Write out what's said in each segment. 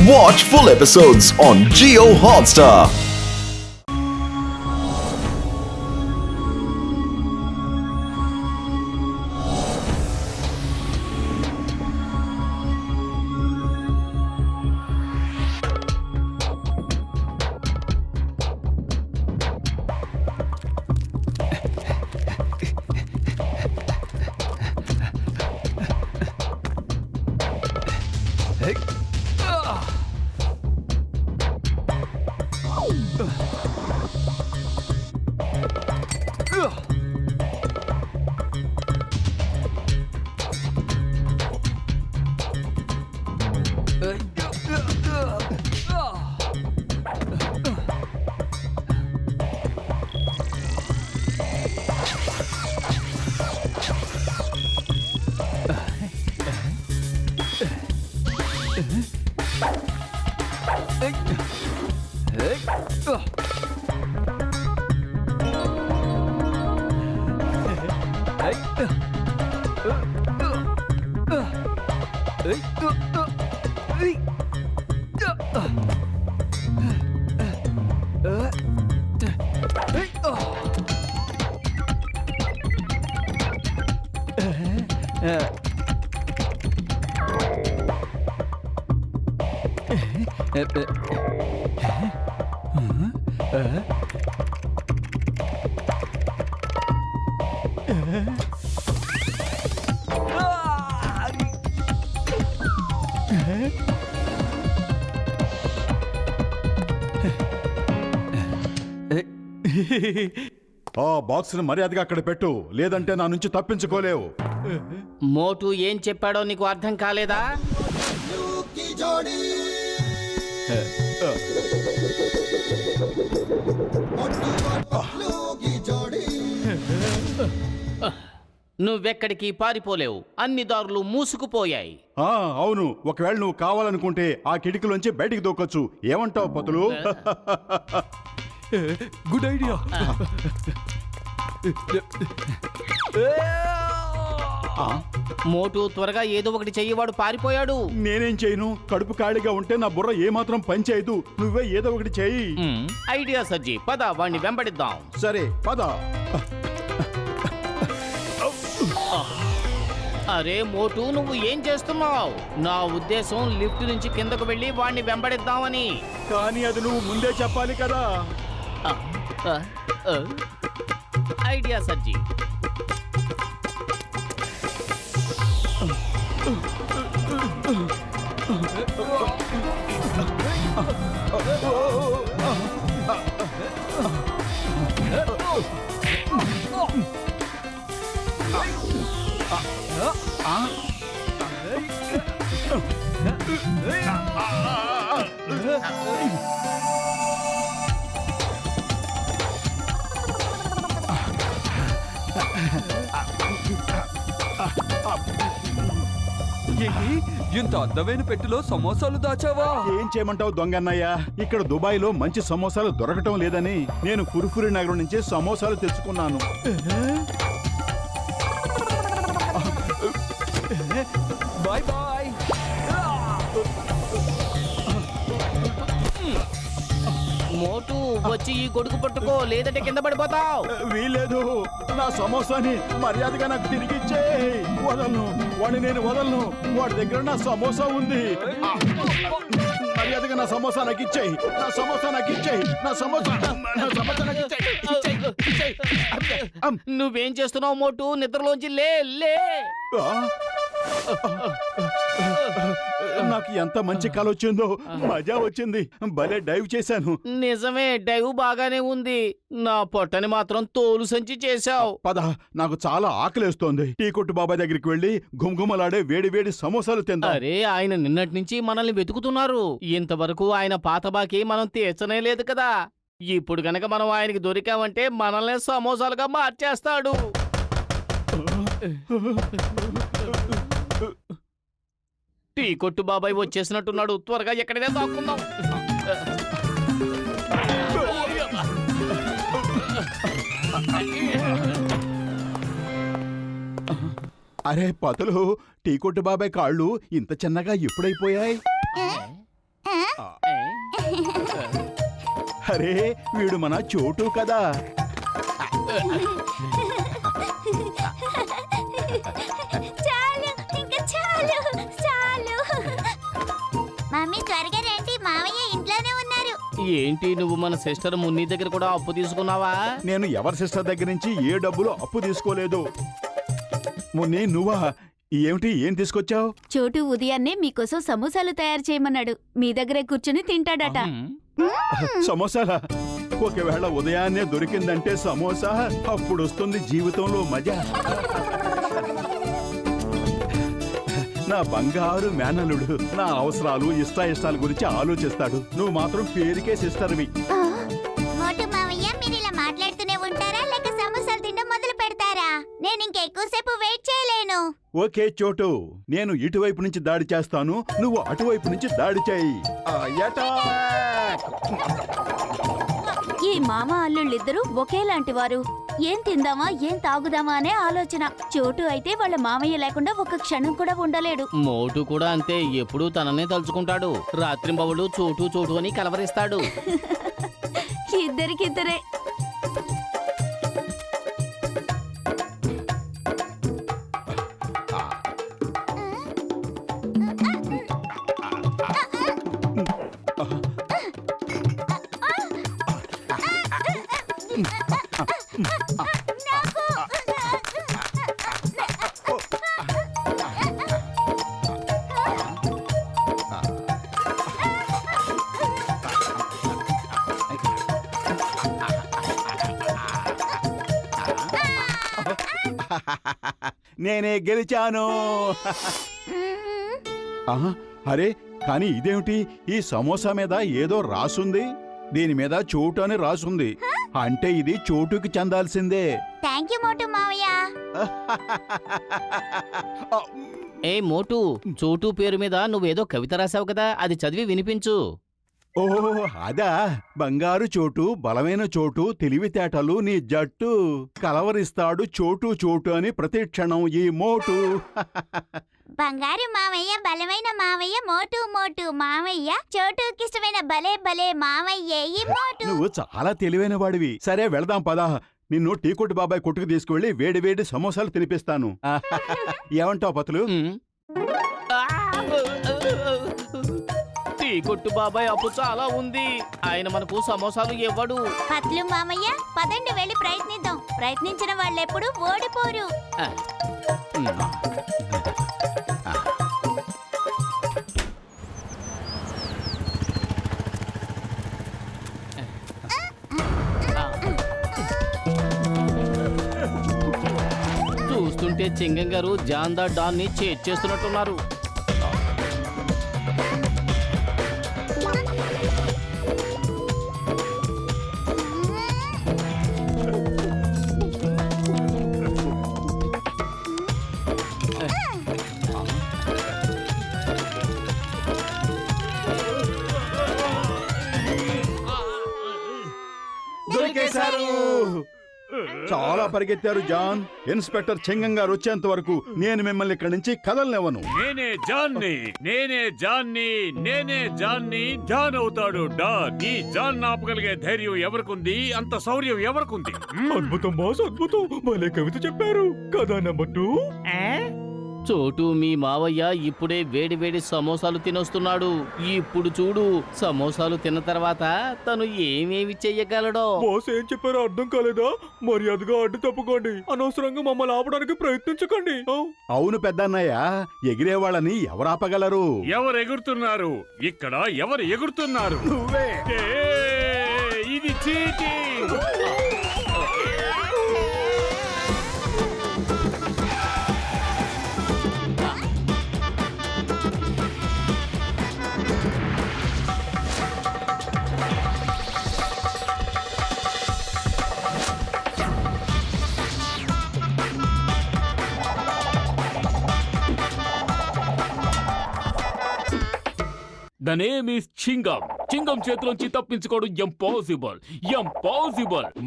Watch full episodes on Jio Hotstar. ఆ box ని మర్యాదగా అక్కడ పెట్టు, లేదంటే నా నుంచి తప్పించుకోలేవు. మోటు ఏం చెప్పాడో నీకు అర్థం కాలేదా? నువ్వెక్కడికి పారిపోలేవు, అన్ని దారులు మూసుకుపోయాయి. అవును, ఒకవేళ నువ్వు కావాలనుకుంటే ఆ కిటికీలోంచి బయటికి దూకొచ్చు. ఏమంటావు పతులు? Good idea. మోటు త్వరగా ఏదో ఒకటి చెయ్యవాడు పారిపోయాడు. నేనేం చేయను? కడుపు ఖాళీగా ఉంటే నా బుర్ర ఏమాత్రం పని చేయదు. నువ్వే ఏదో ఒకటి చెయ్యి. ఐడియా సజ్జి, పద వాణ్ణి వెంబడిద్దాం. సరే పద. అరే మోటు, నువ్వు ఏం చేస్తున్నావు? నా ఉద్దేశం లిఫ్ట్ నుంచి కిందకు వెళ్ళి వాణ్ణి వెంబడిద్దామని. కానీ అది నువ్వు ముందే చెప్పాలి కదా. ఐడియా సజ్జి. ఇంత అందమైన పెట్టెలో సమోసాలు దాచావా? ఏం చేయమంటావు దొంగన్నయ్య? ఇక్కడ దుబాయ్ లో మంచి సమోసాలు దొరకటం లేదని నేను ఫుర్ఫురి నగరం నుంచి సమోసాలు తెచ్చుకున్నాను. Bye bye. మోటు, వచ్చి ఈ గొడుగు పట్టుకో, లేదంటే కింద పడిపోతావు. వీలేదు, నా సమోసాని మర్యాదగా నాకు తిరిగి ఇచ్చేయ్. వదలను వాడిని, నేను వదలను. వాడి దగ్గర నా సమోసా ఉంది. మర్యాదగా నా సమోసా నాకు ఇచ్చేయి. నా సమోసా నాకు ఇచ్చేయి. నా సమోసా నాకు ఇచ్చేయి. నువ్వేం చేస్తున్నావు మోటు? నిద్రలోంచి లే. నాకు ఎంత మంచి కళ వచ్చిందో, మజా వచ్చింది. భలే డైవ్ చేశాను. నిజమే, డైవ్ బాగానే ఉంది. నా పొట్టని మాత్రం తోలు సంచి చేశావు. పద, నాకు చాలా ఆకలేస్తోంది. టీ కొట్టు బాబాయ్ దగ్గరికి వెళ్ళి గుమగుమలాడే వేడి వేడి సమోసాలు తిందా. అరే, ఆయన నిన్నటి నుంచి మనల్ని వెతుకుతున్నారు. ఇంతవరకు ఆయన పాత బాకీ మనం తీర్చనే లేదు కదా. ఇప్పుడు గనక మనం ఆయనకి దొరికామంటే మనల్ని సమోసాలుగా మార్చేస్తాడు. టీ కొట్టు బాబాయ్ వచ్చేసినట్టున్నాడు. త్వరగా ఎక్కడైనా దాక్కుందాం. అరే పతులు, టీ కొట్టు బాబాయ్ కాళ్ళు ఇంత చిన్నగా ఎప్పుడైపోయాయి? అరే వీడు మన చోటు కదా. చాలు ఇంకా చాలు చాలు. మమ్మీ త్వరగా రండి, మావయ్య ఇంట్లోనే ఉన్నారు. ఏంటి నువ్వు మన సిస్టర్ మున్ని దగ్గర కూడా అప్పు తీసుకున్నావా? నేను ఎవరి సిస్టర్ దగ్గర నుంచి ఏ డబ్బులు అప్పు తీసుకోలేదు. మున్ని నువ్వా? ఏమిటి, ఏం తీసుకొచ్చావు? చోటు ఉదయాన్నే మీకోసం సమోసాలు తయారు చేయమన్నాడు. మీ దగ్గరే కూర్చుని తింటాడట. సమోసాలా? ఒకవేళ ఉదయాన్నే దొరికిందంటే సమోసా, అప్పుడు వస్తుంది జీవితంలో మజా. నా బంగారు మేనల్లుడు నా అవసరాలు ఇష్టాయిష్టాల గురించి ఆలోచిస్తాడు. నువ్వు మాత్రం పేరుకే సిస్టర్వి. మోటు మావయ్య, మీరు ఇలా మాట్లాడుతూనే ఉంటారా లేక సమోసాలు తినడం మొదలు పెడతారా? నేను ఇంకెక్కువసేపు వెయిట్ చేయలేను. ఓకే చోటు, నేను ఇటువైపు నుంచి దాడి చేస్తాను, నువ్వు అటువైపు నుంచి దాడి చేయి. ఈ మామ అల్లుళ్ళిద్దరూ ఒకేలాంటి వారు. ఏం తిందామా ఏం తాగుదామా అనే ఆలోచన. చోటు అయితే వాళ్ళ మామయ్య లేకుండా ఒక క్షణం కూడా ఉండలేడు. మోటు కూడా అంతే, ఎప్పుడూ తననే తలుచుకుంటాడు. రాత్రింబవళ్ళు చోటు చోటు అని కలవరిస్తాడు. ఇద్దరికిద్దరే. నేనే గెలిచాను. ఆహా, అరే కానీ ఇదేమిటి, ఈ సమోసా మీద ఏదో రాసుంది. దీని మీద చోటు అని రాసుంది. అంటే ఇది చోటుకి చెందాల్సిందే. థ్యాంక్ యూ మోటు మావయ్య. ఏ మోటు, చోటు పేరు మీద నువ్వేదో కవిత రాసావు కదా, అది చదివి వినిపించు. ఓ అదా, బంగారు చోటు, బలమైన చోటు, తెలివితేటలు నీ జట్టు, కలవరిస్తాడు చోటు చోటు అని ప్రతి క్షణం ఈ మోటు. బంగారు మావయ్య, బలమైన మావయ్య, మోటు మోటు మావయ్య, చోటుకిష్టమైన భలే భలే మావయ్య ఈ మోటు. నువ్వు చాలా తెలివైన వాడివి. సరే వెళదాం పదా. నిన్ను టీ కొట్టు బాబాయ్ కొట్టుకు తీసుకువెళ్ళి వేడి వేడి సమోసాలు తినిపిస్తాను. ఏమంటావు పతులు? టీ కొట్టు బాబాయ్ అప్పు చాలా ఉంది, ఆయన మనకు సమోసాలు ఇవ్వడు. పత్లు మామయ్య, పదండి వెళ్ళి ప్రయత్నిద్దాం. ప్రయత్నించిన వాళ్ళెప్పుడు ఓడిపోరు. చూస్తుంటే చింగం గారు జాన్దా డాన్ ని చేస్తున్నట్టున్నారు. దొరికేశారు. చాలా పరిగెత్తారు జాన్. ఇన్స్పెక్టర్ చెంగం గారు వచ్చేంత వరకు నేను మిమ్మల్ని ఇక్కడి నుంచి కదలనివ్వను. నేనే జాన్ని జాన్ అవుతాడు డాన్. ఈ జాన్ ఆపగలిగే ధైర్యం ఎవరికుంది, అంత శౌర్యం ఎవరికుంది? అద్భుతం బాస్, అద్భుతం. భలే కవిత చెప్పారు కదా. నెంబర్ 2. చోటు, మీ మావయ్య ఇప్పుడే వేడి వేడి సమోసాలు తినొస్తున్నాడు. ఇప్పుడు చూడు, సమోసాలు తిన్న తర్వాత తను ఏమేమి చెయ్యగలడో. బాస్ ఏం చెప్పారో అర్థం కాలేదా? మర్యాదగా అడ్డు తప్పుకోండి. అనవసరంగా మమ్మల్ని ఆపడానికి ప్రయత్నించకండి. అవును పెద్దన్నయ్య, ఎగిరే వాళ్ళని ఎవరు ఆపగలరు? ఎవరు ఎగురుతున్నారు ఇక్కడ? ఎవరు ఎగురుతున్నారు? నువ్వే. ఇది cheating. The name is Chingam. Chingam చేతిలోంచి తప్పించుకోవడం ఇంపాసిబుల్.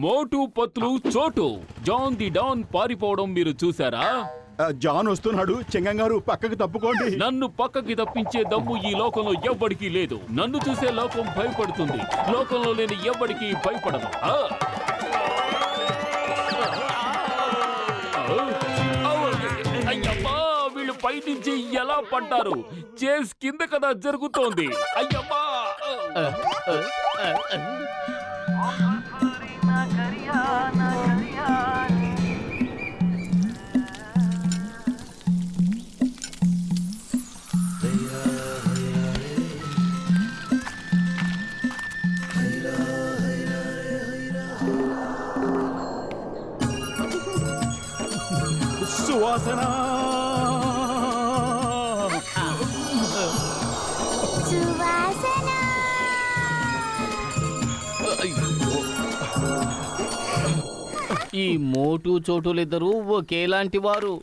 మోటు, పత్లు, చోటు, జాన్ ది డాన్ పారిపోవడం మీరు చూసారా? జాన్ వస్తున్నాడు. చెంగం గారు పక్కకు తప్పుకోండి. నన్ను పక్కకి తప్పించే దమ్ము ఈ లోకంలో ఎవ్వడికి లేదు. నన్ను చూసే లోకం భయపడుతుంది. లోకంలో నేను ఎవ్వడికి భయపడను. అయ్యమ్మా, వీళ్ళు పైనుంచి ఎలా పడ్డారు? చేస్ కింద కదా జరుగుతోంది. అయ్యమ్మా, సువాసన సువాసన. ఈ మోటు చోటులిద్దరూ ఒకేలాంటి వారు.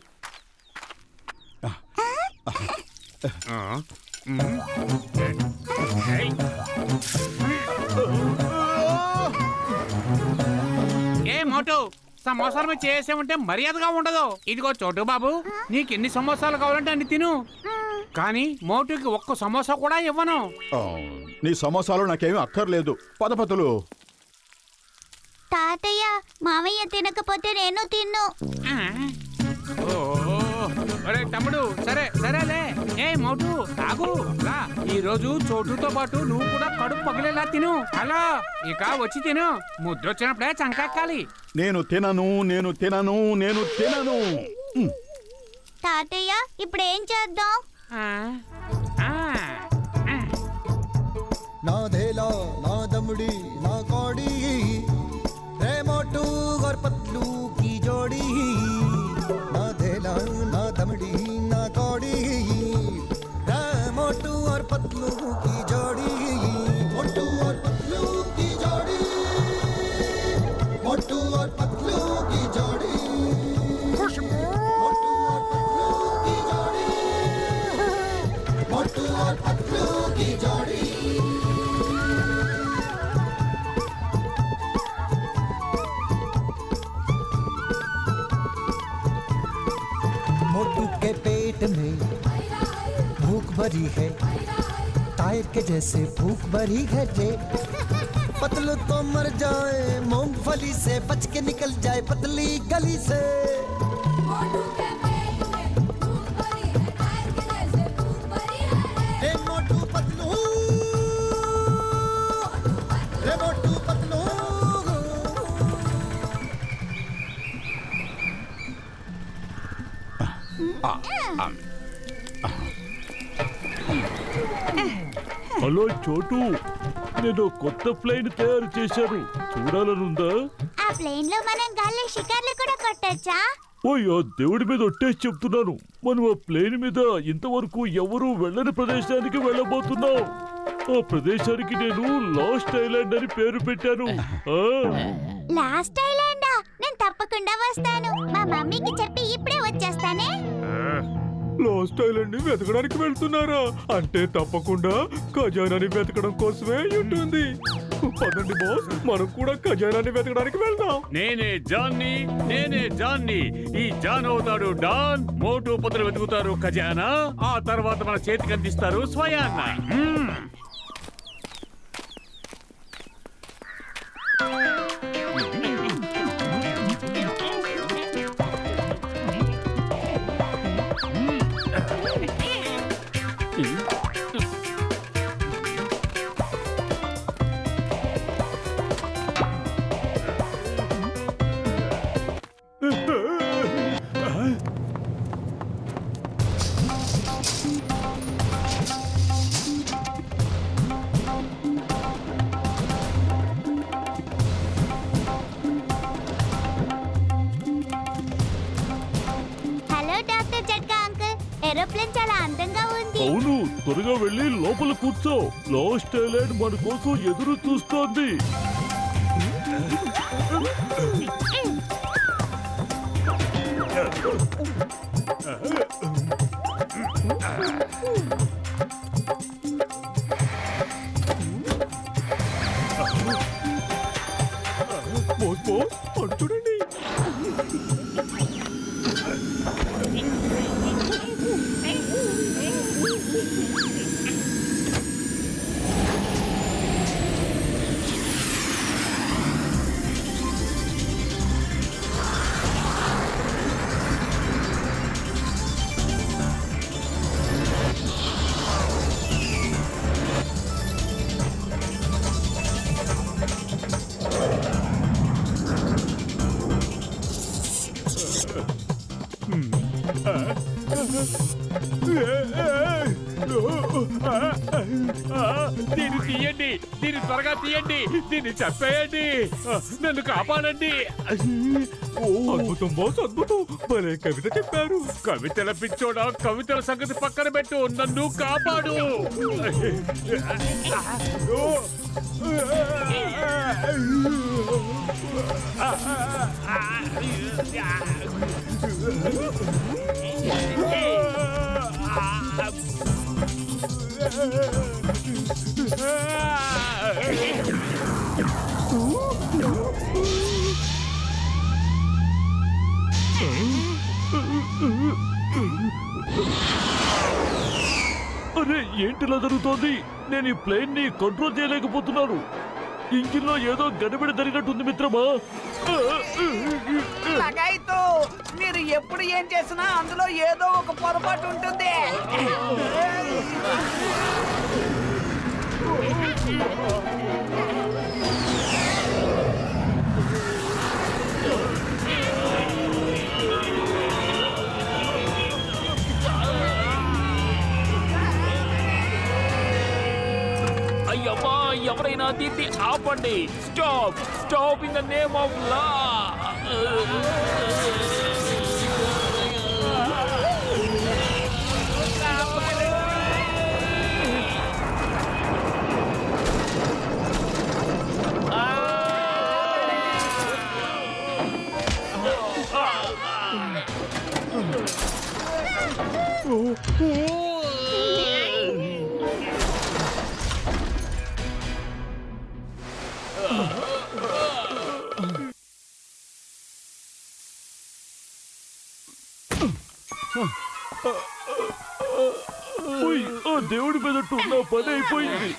ఏ మోటు, సమోసాలు మీద చేసే ఉంటే మర్యాదగా ఉండదు. ఇదిగో చోటు బాబు, నీకెన్ని సమోసాలు కావాలంటే అన్ని తిను, కానీ మోటుకి ఒక్క సమోసా కూడా ఇవ్వను. నీ సమోసాలు నాకేమీ అక్కర్లేదు. పదపతులు. తాతయ్య, మామయ్య తినకపోతే నేను తిన్ను. ఒరే తమ్ముడు, సరేలే. ఏ మోటు, తాగు రా. ఈ రోజు చోటుతో పాటు నువ్వు కూడా కడుపు పగిలేలా తిను. హలో, ఇక వచ్చి తిను. ముద్దొచ్చినప్పుడే చంకెక్కాలి. నేను తినను. తాతయ్య, ఇప్పుడు ఏం చేద్దాం? ना धेला ना दमड़ी ना कौड़ी, रे मोटू और पतलू की जोड़ी। ना धेला ना दमड़ी ना कौड़ी, रे मोटू और पतलू की जोड़ी। मोटू और पतलू की जोड़ी, मोटू और पतलू की जोड़ी, मोटू और पतलू की जोड़ी, मोटू और पतलू की जोड़ी। मोटू के पेट में भूख भरी है, टायर के जैसे भूख भरी है जे। पतलू तो मर जाए मूंगफली से, बच के निकल जाए पतली गली से। रे मोटू पतलू, रे मोटू पतलू। హలో చోటు, నేను కొత్త ప్లేన్ తయారు చేశాను. చూడాలనుందా? ఆ ప్లేన్ లో మనం గాల్లో షికార్లు కూడా కొట్టొచ్చా? ఓయ్, ఆ దేవుడి మీద ఒట్టేసి చెప్తున్నాను, మనం ఆ ప్లేన్ మీద ఇంతవరకు ఎవరూ వెళ్ళని ప్రదేశానికి వెళ్ళబోతున్నాం. ఆ ప్రదేశానికి నేను లాస్ట్ ఐలాండ్ అని పేరు పెట్టాను. లాస్ట్ ఐలాండా? నేను తప్పకుండా వస్తాను. మా మమ్మీకి చెప్పి ఇప్పుడే వచ్చేస్తానే. లాస్ట్ ఐలాండ్ ని వెతకడానికి వెళ్తున్నారా? అంటే తప్పకుండా ఖజానాని వెతకడం కోసమే ఉంటుంది. పదండి బాస్, మనం కూడా ఖజానాని వెతకడానికి వెళ్దాం. నేనే జాన్ని. ఈ జాన్ అవుతాడు డాన్. మోటు పతులు వెతుకుతారు ఖజానా. ఆ తర్వాత మన చేతికి అందిస్తారు స్వయాన్న. హలో డాక్టర్ జట్కా అంకుల్, ఏరోప్లేన్ చాలా అందంగా ఉంది. అవును, త్వరగా వెళ్ళి లోపల కూర్చో. లాస్ట్ ఐలాండ్ మన కోసం ఎదురు చూస్తోంది. బాస్ బాస్, అటు చూడండి. దీన్ని తీయండి, దీన్ని త్వరగా తీయండి, దీన్ని చంపేయండి, నన్ను కాపాడండి. అద్భుతం బాస్, అద్భుతం. భలే కవిత చెప్పారు. కవితల పిచ్చోడా, కవితల సంగతి పక్కన పెట్టు, నన్ను కాపాడు. అరే ఏంటిలా జరుగుతోంది? నేను ఈ ప్లేన్ ని కంట్రోల్ చేయలేకపోతున్నాను. ఇంజిన్ లో ఏదో గడబిడ జరిగినట్టుంది మిత్రమా. లగాయితో మీరు ఎప్పుడు ఏం చేసినా అందులో ఏదో ఒక పొరపాటు ఉంటుంది. అయ్యమ్మా, ఎవరైనా దీన్ని ఆపండి. Stop, stop in the name of లా. ఓయ్, ఆ దేవుడి మీదట్టు నా పని అయిపోయింది.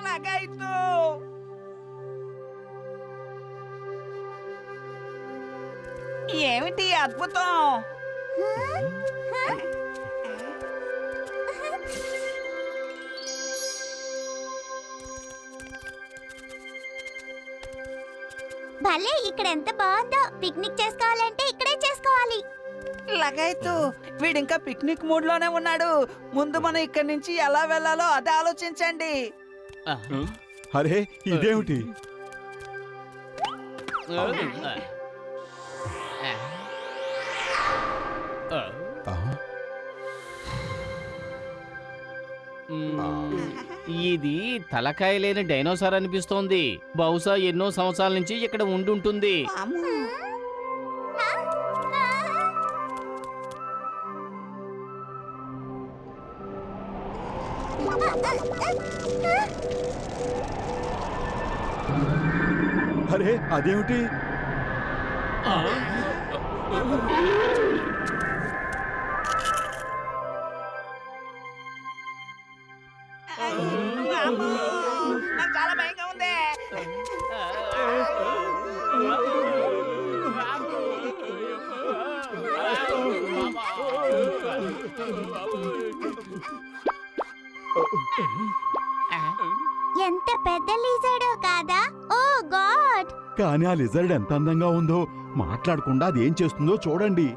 లగాయితో ఏమిటి అద్భుతం? భలే, ఇక్కడ ఎంత బాగుందో. పిక్నిక్ చేసుకోవాలంటే ఇక్కడే చేసుకోవాలి. లగాయితో వీడింకా పిక్నిక్ మూడ్ లోనే ఉన్నాడు. ముందు మనం ఇక్కడి నుంచి ఎలా వెళ్ళాలో అదే ఆలోచించండి. అరే ఇదేమిటి? ఇది తలకాయ లేని డైనోసార్ అనిపిస్తోంది. బహుశా ఎన్నో సంవత్సరాల నుంచి ఇక్కడ ఉండుంటుంది. అరే అదేమిటి? నాకు చాలా భయంగా ఉంది. ఎంత పెద్ద లిజర్డో కాదా? ఓ గాడ్! కానీ ఆ లిజర్డ్ ఎంత అందంగా ఉందో. మాట్లాడకుండా అది ఏం చేస్తుందో చూడండి.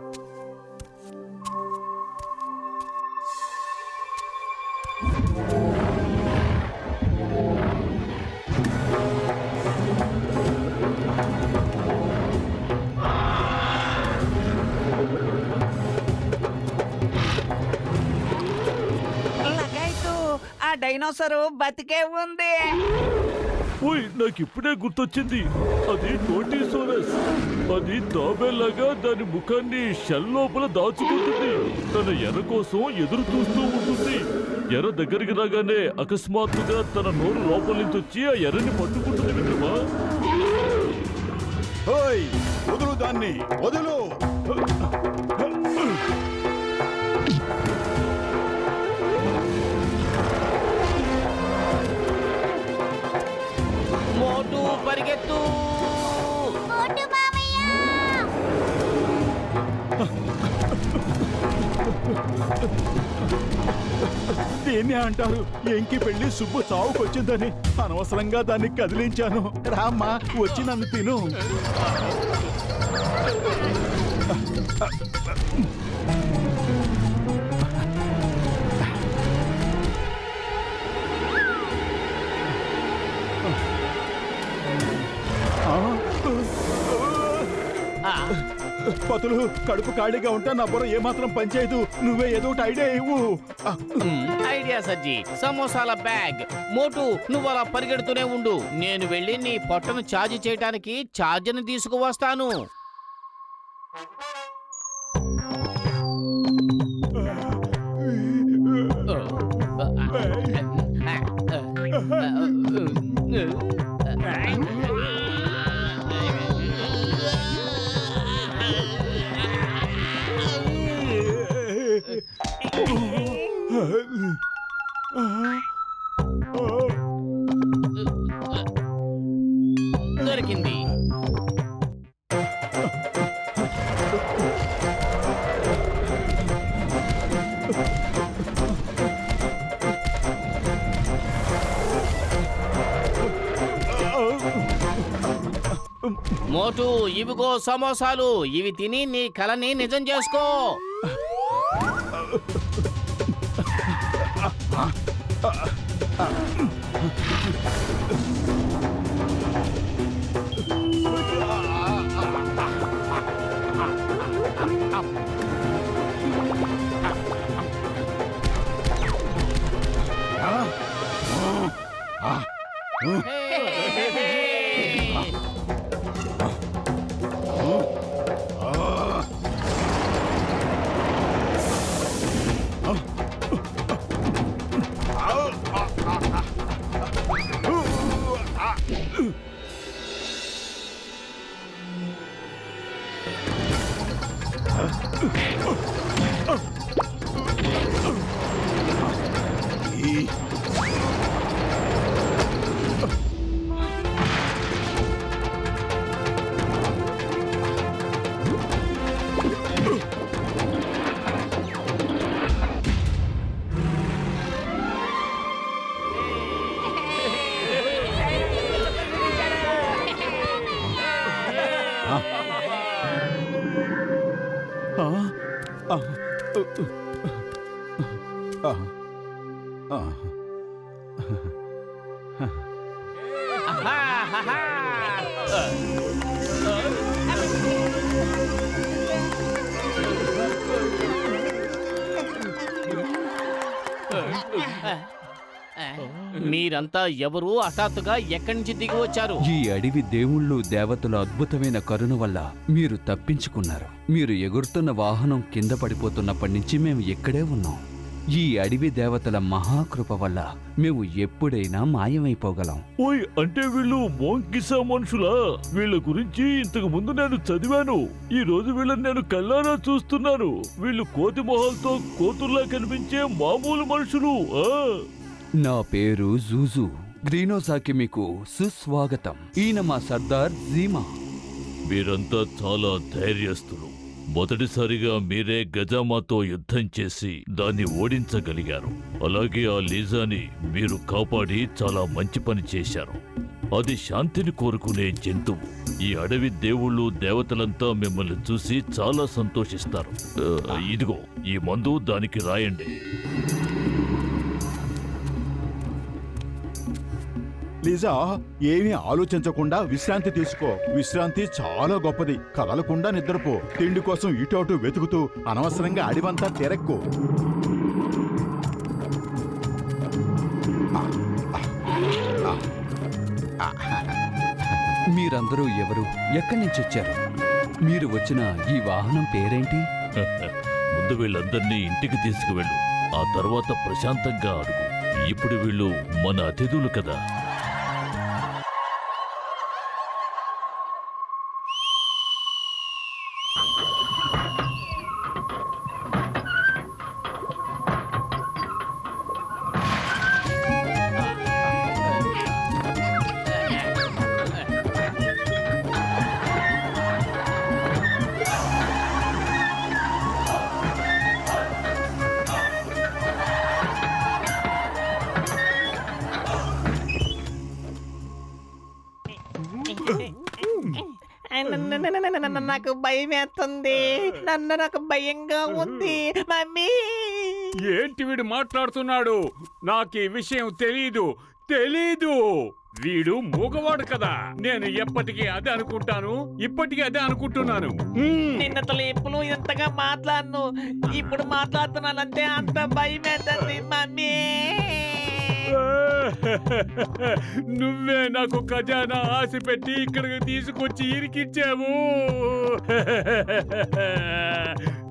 లగాయితో ఆ డైనోసార్ బతికే ఉంది. ఓయ్, నాకు ఇప్పుడే గుర్తొచ్చింది. అది టోటీసోరస్. అది తాబేలాగా దాని ముఖాన్ని షెల్ లోపల దాచుకుంటుంది. తన ఎర కోసం ఎదురు చూస్తూ ఉంటుంది. ఎర దగ్గరికి రాగానే అకస్మాత్తుగా తన నోరు లోపల నుంచి వచ్చి ఆ ఎర్రని పట్టుకుంటుంది మిత్రమా. ఓయ్, వదులు దాన్ని, వదులు. మోటు పరిగెత్తు. మోటు మామయ్య! దీన్ని అంటారు ఎంకి పెళ్లి సుబ్బు చావుకొచ్చిందని. అనవసరంగా దాన్ని కదిలించాను. రామ్మా వచ్చి నన్ను తిను. పతులు కడుపు ఖాళీగా ఉంటా నా బుర్ర ఏమాత్రం పనిచేయదు. నువ్వే ఏదో ఒకటి ఐడియా ఇవ్వు. Idea సజ్జి, సమోసాల bag. మోటు నువ్వు అలా పరిగెడుతూనే ఉండు, నేను వెళ్ళి నీ పొట్టను ఛార్జ్ చేయడానికి ఛార్జర్ని తీసుకువస్తాను. దొరికింది. మోటు ఇవిగో సమోసాలు, ఇవి తిని నీ కలని నిజం చేసుకో. మీరంతా ఎవరు? హఠాత్తుగా ఎక్కడి నుంచి దిగి వచ్చారు? ఈ అడవి దేవుళ్ళు దేవతల అద్భుతమైన కరుణ వల్ల మీరు తప్పించుకున్నారు. మీరు ఎగురుతున్న వాహనం కింద పడిపోతున్నప్పటి నుంచి మేము ఇక్కడే ఉన్నాం. ఈ అడవి దేవతల మహాకృప వల్ల మేము ఎప్పుడైనా మాయమైపోగలం. ఓయ్, అంటే వీళ్ళు మోంకిసా మనుషులా? వీళ్ళ గురించి ఇంతకు ముందు నేను చదివాను. ఈ రోజు వీళ్ళని నేను కళ్ళారా చూస్తున్నాను. వీళ్ళు కోతి మొహాలతో కోతుల్లా కనిపించే మామూలు మనుషులు. నా పేరు జూజు. గ్రీనోసాకి మీకు సుస్వాగతం. ఈయన మా సర్దార్ జీమా. మీరంతా చాలా ధైర్యస్తులు. మొదటిసారిగా మీరే గజామాతో యుద్ధం చేసి దాన్ని ఓడించగలిగారు. అలాగే ఆ లీజాని మీరు కాపాడి చాలా మంచి పని చేశారు. అది శాంతిని కోరుకునే జంతువు. ఈ అడవి దేవుళ్ళు దేవతలంతా మిమ్మల్ని చూసి చాలా సంతోషిస్తారు. ఇదిగో ఈ మందు దానికి రాయండి. లీజా, ఏమీ ఆలోచించకుండా విశ్రాంతి తీసుకో. విశ్రాంతి చాలా గొప్పది. కదలకుండా నిద్రపో. తిండి కోసం ఇటు అటు వెతుకుతూ అనవసరంగా అడివంతా తిరక్కు. మీరందరూ ఎవరు? ఎక్కడి నుంచి వచ్చారు? మీరు వచ్చిన ఈ వాహనం పేరేంటి? ముందు వీళ్ళందరినీ ఇంటికి తీసుకువెళ్ళు. ఆ తర్వాత ప్రశాంతంగా అడుగు. ఇప్పుడు వీళ్ళు మన అతిథులు కదా. నాకు భయం వేస్తుంది. నాకు భయంగా ఉంది మమ్మీ. ఏంటి వీడు మాట్లాడుతున్నాడు? నాకు ఈ విషయం తెలీదు. వీడు మూగవాడు కదా. నేను ఎప్పటికీ అదే అనుకుంటాను, ఇప్పటికీ అదే అనుకుంటున్నాను. నిన్నతలు ఎప్పుడు ఇంతగా మాట్లాడను, ఇప్పుడు మాట్లాడుతున్నానంటే అంత భయం వేస్తుంది మమ్మీ. నువ్వే నాకు ఖజానా ఆశ పెట్టి ఇక్కడికి తీసుకొచ్చి ఇరికిచ్చావు.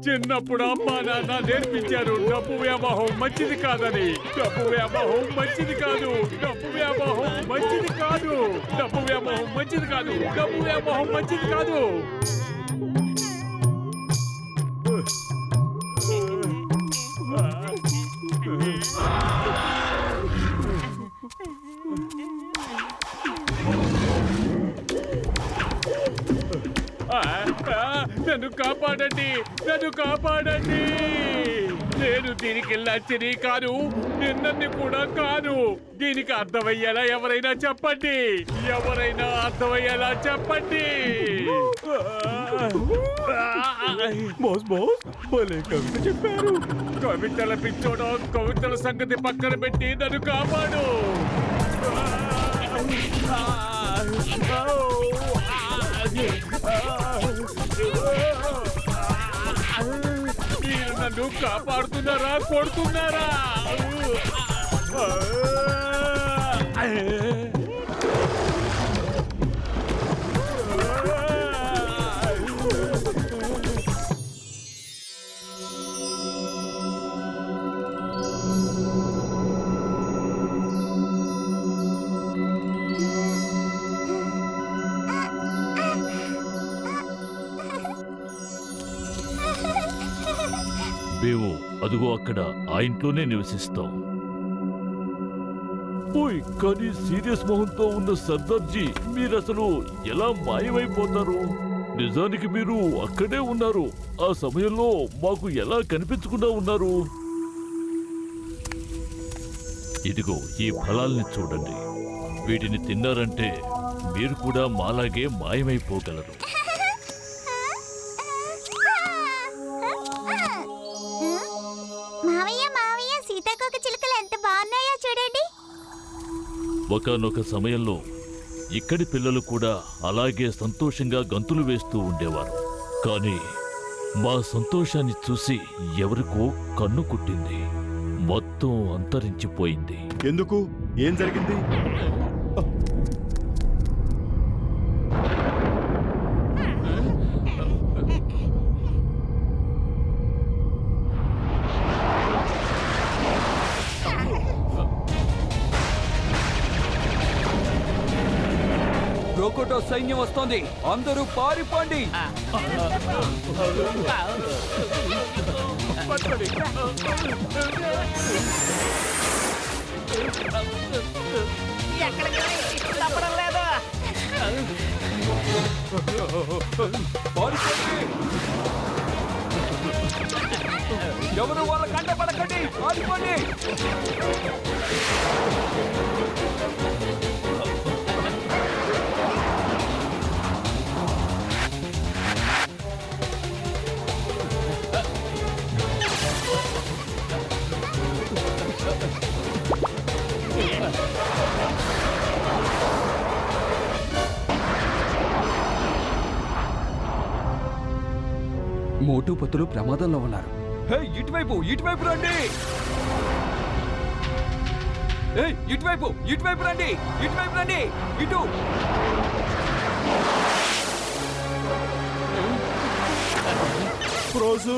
చిన్నప్పుడు అమ్మా నాన్న నేర్పించారు, డబ్బు వ్యామోహం మంచిది కాదని. డబ్బు వ్యామోహం మంచిది కాదు. డబ్బు వ్యామోహం మంచిది కాదు. డబ్బు వ్యామోహం మంచిది కాదు. డబ్బు వ్యామోహం మంచిది కాదు. నన్ను కాపాడండి. నేను దీనికి లచ్చిని కాను, నిన్నన్ని కూడా కాను. దీనికి అర్థమయ్యేలా ఎవరైనా చెప్పండి. బాస్ భలే కవిత చెప్పారు. కవితల పిచ్చోడా, కవితల సంగతి పక్కన పెట్టి నన్ను కాపాడు. మీరు నన్ను కాపాడుతున్నారా, కొడుతున్నారా? మేము అదుగో అక్కడ ఆ ఇంట్లోనే నివసిస్తాం. ఓయ్, కానీ సీరియస్ మొహంతో ఉన్న సర్దార్జీ మీరసలు ఎలా మాయమైపోతారు? నిజానికి మీరు అక్కడే ఉన్నారు. ఆ సమయంలో మాకు ఎలా కనిపించకుండా ఉన్నారు? ఇదిగో ఈ ఫలాల్ని చూడండి. వీటిని తిన్నారంటే మీరు కూడా మాలాగే మాయమైపోగలరు. మావయ్య సీతాకోక చిలుకలు ఎంత బాగున్నాయో చూడండి. ఒకానొక సమయంలో ఇక్కడి పిల్లలు కూడా అలాగే సంతోషంగా గంతులు వేస్తూ ఉండేవారు. కానీ మా సంతోషాన్ని చూసి ఎవరికో కన్ను కుట్టింది. మొత్తం అంతరించిపోయింది. ఎందుకు? ఏం జరిగింది? క్రోకోటో సైన్యం వస్తోంది, అందరూ పారిపోండి. తప్పడం లేదు. ఎవరు వాళ్ళ కంట పడకండి, పారిపోండి. మోటు పతులు ప్రమాదంలో ఉన్నారు. ఇటువైపు రండి. ఇటువైపు రండి. ఇటు. రోజు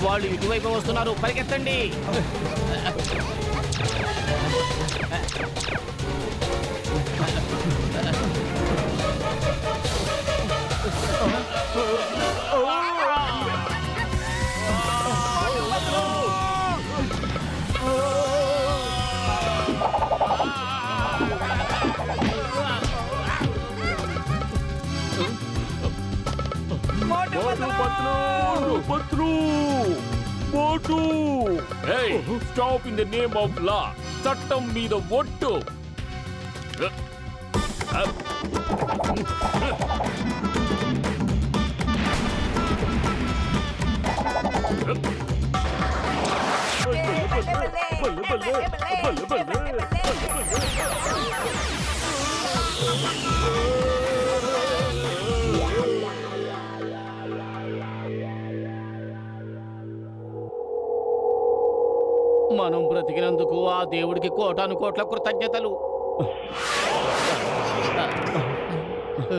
వాళ్ళు ఇటువైపు వస్తున్నారు, పరిగెత్తండి. Stop in the name of law. చట్టం మీద ఒట్టు. మనం బ్రతికినందుకు ఆ దేవుడికి కోటాను కోట్ల కృతజ్ఞతలు.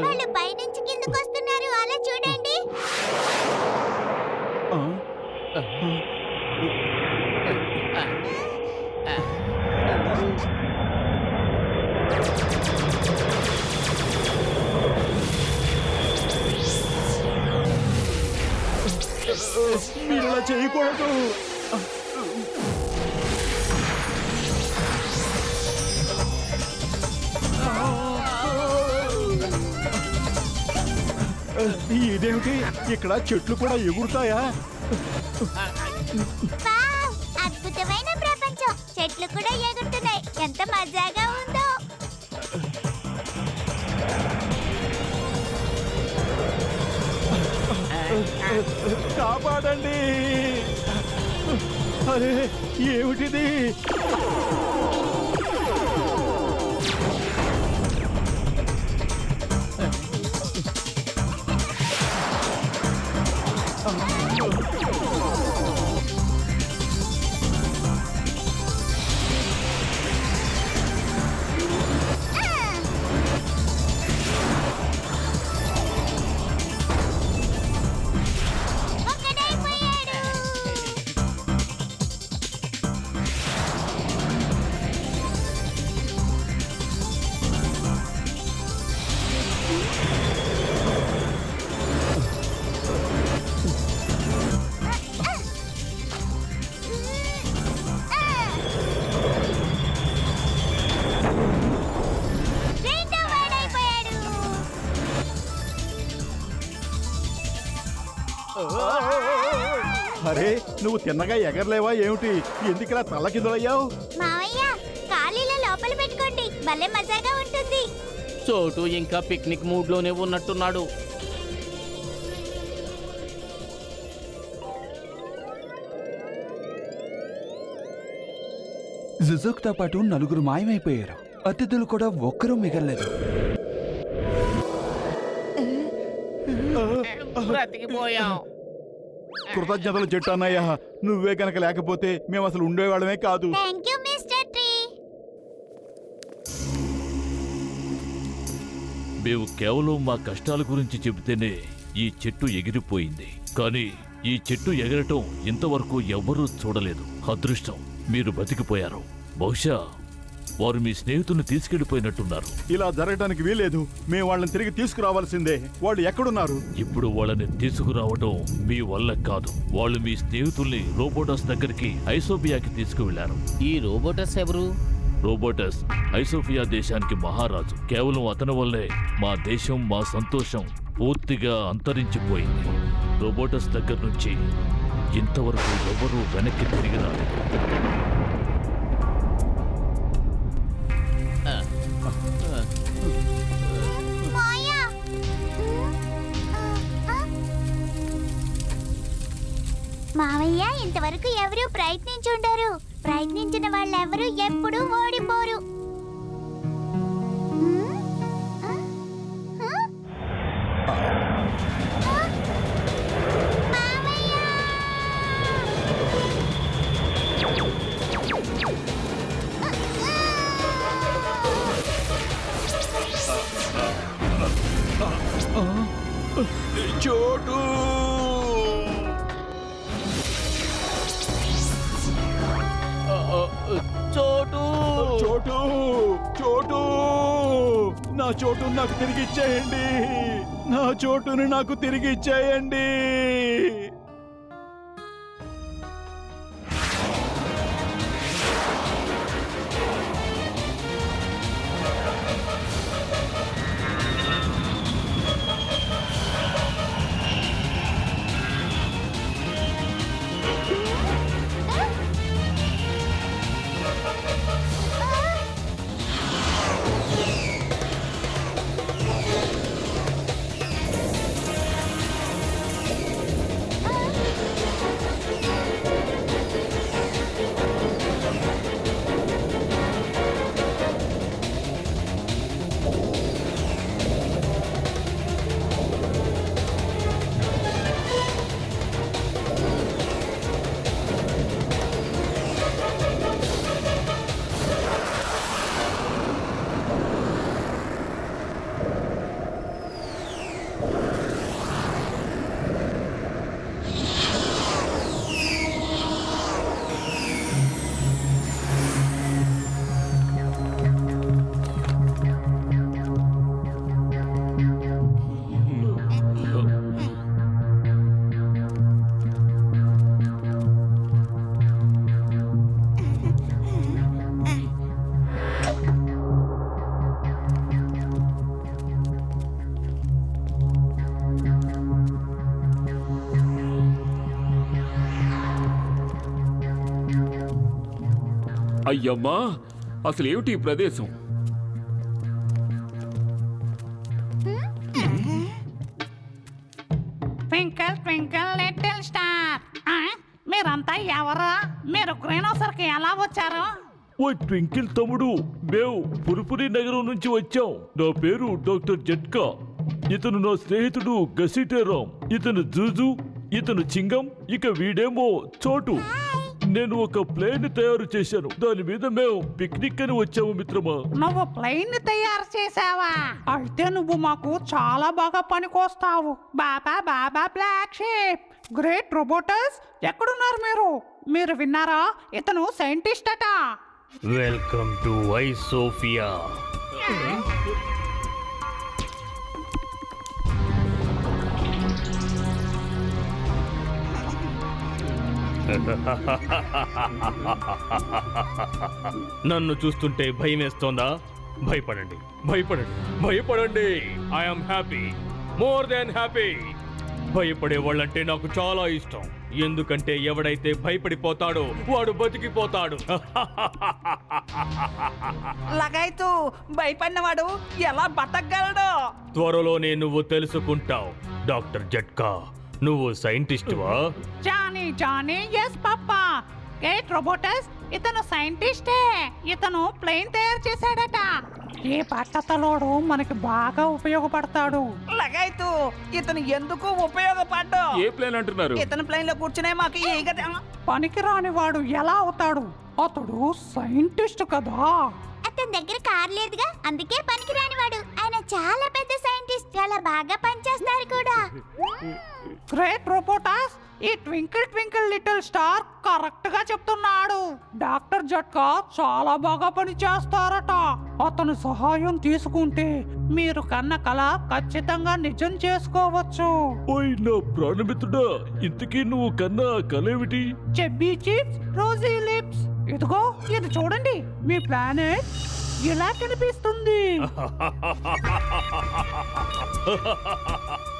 వాళ్ళు పైనుంచి కిందకు వస్తున్నారు, అలా చూడండి. మీరు ఇలా చేయకూడదు. ఇదేమిటి, ఇక్కడ చెట్లు కూడా ఎగురుతాయా? వావ్! అద్భుతమైన ప్రపంచం, చెట్లు కూడా ఎగురుతున్నాయి, ఎంత మజాగా ఉందో. కాపాడండి. అరే ఏమిటిది? ఒక్కడైపోయాడు. రెండో వాడైపోయాడు. అరే నువ్వు తిన్నగా ఎగరలేవా ఏమిటి? ఎందుకు ఇలా తల్లకిందులయ్యావు? మావయ్య, ఖాళీలో లోపల పెట్టుకోండి, భలే మజాగా ఉంటుంది. చోటు ఇంకా పిక్నిక్ మూడ్ లోనే ఉన్నట్టున్నాడు. జుజుక్తో పాటు నలుగురు మాయమైపోయారు. అతిథులు కూడా ఒక్కరూ మిగలలేదు. బ్రతికిపోయాం. కృతజ్ఞతలు చెట్టు అన్నయ్య, నువ్వే గనక లేకపోతే మేము అసలు ఉండేవాళ్ళమే కాదు. Thank you mister tree. మేము కేవలం మా కష్టాల గురించి చెబితేనే ఈ చెట్టు ఎగిరిపోయింది. కానీ ఈ చెట్టు ఎగరటం ఇంతవరకు ఎవ్వరూ చూడలేదు. అదృష్టం, మీరు బతికిపోయారు. బహుశా వారు మీ స్నేహితుల్ని తీసుకెళ్లిపోయినట్టున్నారు. ఇలా జరగడానికి వీలేదు. మేము వాళ్ళని తిరిగి తీసుకురావాల్సిందే. వాళ్ళు ఎక్కడున్నారు? ఇప్పుడు వాళ్ళని తీసుకురావటం మీ వల్ల కాదు. వాళ్ళు మీ స్నేహితుల్ని రోబోటస్ దగ్గరికి ఐసోపియాకి తీసుకువెళ్లారు. ఈ రోబోటస్ ఎవరు? రోబోటస్ ఐసోఫియా దేశానికి మహారాజు. కేవలం అతని వల్లే మా దేశం, మా సంతోషం పూర్తిగా అంతరించిపోయింది. రోబోటస్ దగ్గర నుంచి ఇంతవరకు ఎవరూ వెనక్కి తిరిగి రాలేదు. మాయా! మావయ్య, ఇంతవరకు ఎవరూ ప్రయత్నించుండరు. ప్రయత్నించిన వాళ్ళెవరూ ఎప్పుడూ ఓడిపోరు. చోటు! చోటు! చోటు! చోటు! నా చోటు నాకు తిరిగి ఇచ్చేయండి. నా చోటుని నాకు తిరిగి ఇచ్చేయండి. అయ్యమ్మా అసలు ఏమిటి ఈ ప్రదేశం? Twinkle twinkle little star. మీరంతా ఎవరు? మీరు గ్రీనోసర్కి ఎలా వచ్చారు? ఓ ట్వింకిల్ తమ్ముడు, మేము పురుపురి నగరం నుంచి వచ్చాం. నా పేరు డాక్టర్ జట్కా. ఇతను నా స్నేహితుడు గసిటేరాం. ఇతను జూజు, ఇతను చింగం, ఇక వీడేమో చోటు. నేను ఒక ప్లేన్ తయారు చేశాను. దాని మీద మేము పిక్నిక్ అని వచ్చాము మిత్రమా. నువ్వు ప్లేన్ తయారు చేసావా? అయితే నువ్వు మాకు చాలా బాగా పనికొస్తావు. Baa baa black sheep, great Robotus, ఎక్కడున్నారు మీరు? మీరు విన్నారా? ఇతను సైంటిస్ట్ అట. Welcome to Isophia. నన్ను చూస్తుంటే భయం వేస్తోందా? భయపడండి, భయపడండి, భయపడండి. I'm happy, more than happy. భయపడే వాళ్ళంటే నాకు చాలా ఇష్టం. ఎందుకంటే ఎవడైతే భయపడిపోతాడో వాడు బతికిపోతాడు. లగైతు భయపడినవాడు ఎలా బతకగలడు? త్వరలోనే నువ్వు తెలుసుకుంటావు. డాక్టర్ జట్కా, నువ్వు సైంటిస్టువా? Johnny Johnny, yes papa. Great Robotus, ఇతను సైంటిస్టే. ఇతను ప్లేన్ తయారు చేశాడట. ఈ పట్టతలోడు మనకి బాగా ఉపయోగపడతాడు. లగైతు ఇతను ఎందుకు ఉపయోగపడ్డా? ఏ ప్లేన్ అంటున్నారు? ఇతను ప్లేన్ లో కూర్చునే మాకు పనికి రాని వాడు ఎలా అవుతాడు? అతడు సైంటిస్ట్ కదా. అతని దగ్గర కార్ లేదుగా, అందుకే పనికిరాని వాడు. ఆయన చాలా పెద్ద సైంటిస్ట్, చాలా బాగా పనిచేస్తారు కూడా. గ్రేట్ రోబోటస్, ఈ twinkle twinkle little star correct గా చెప్తున్నాడు. డాక్టర్ జట్కా చాలా బాగా పని చేస్తారట. అతను సహాయం తీసుకుంటే మీరు కన్న కల ఖచ్చితంగా నిజం చేసుకోవచ్చు. ఓయ్ నా ప్రాణమిత్రుడా, ఇంతకీ నువ్వు కన్నా కలేమిటి? Chubby cheeks, rosy lips. ఇదిగో ఇది చూడండి, మీ ప్లానెట్ ఇలా కనిపిస్తుంది.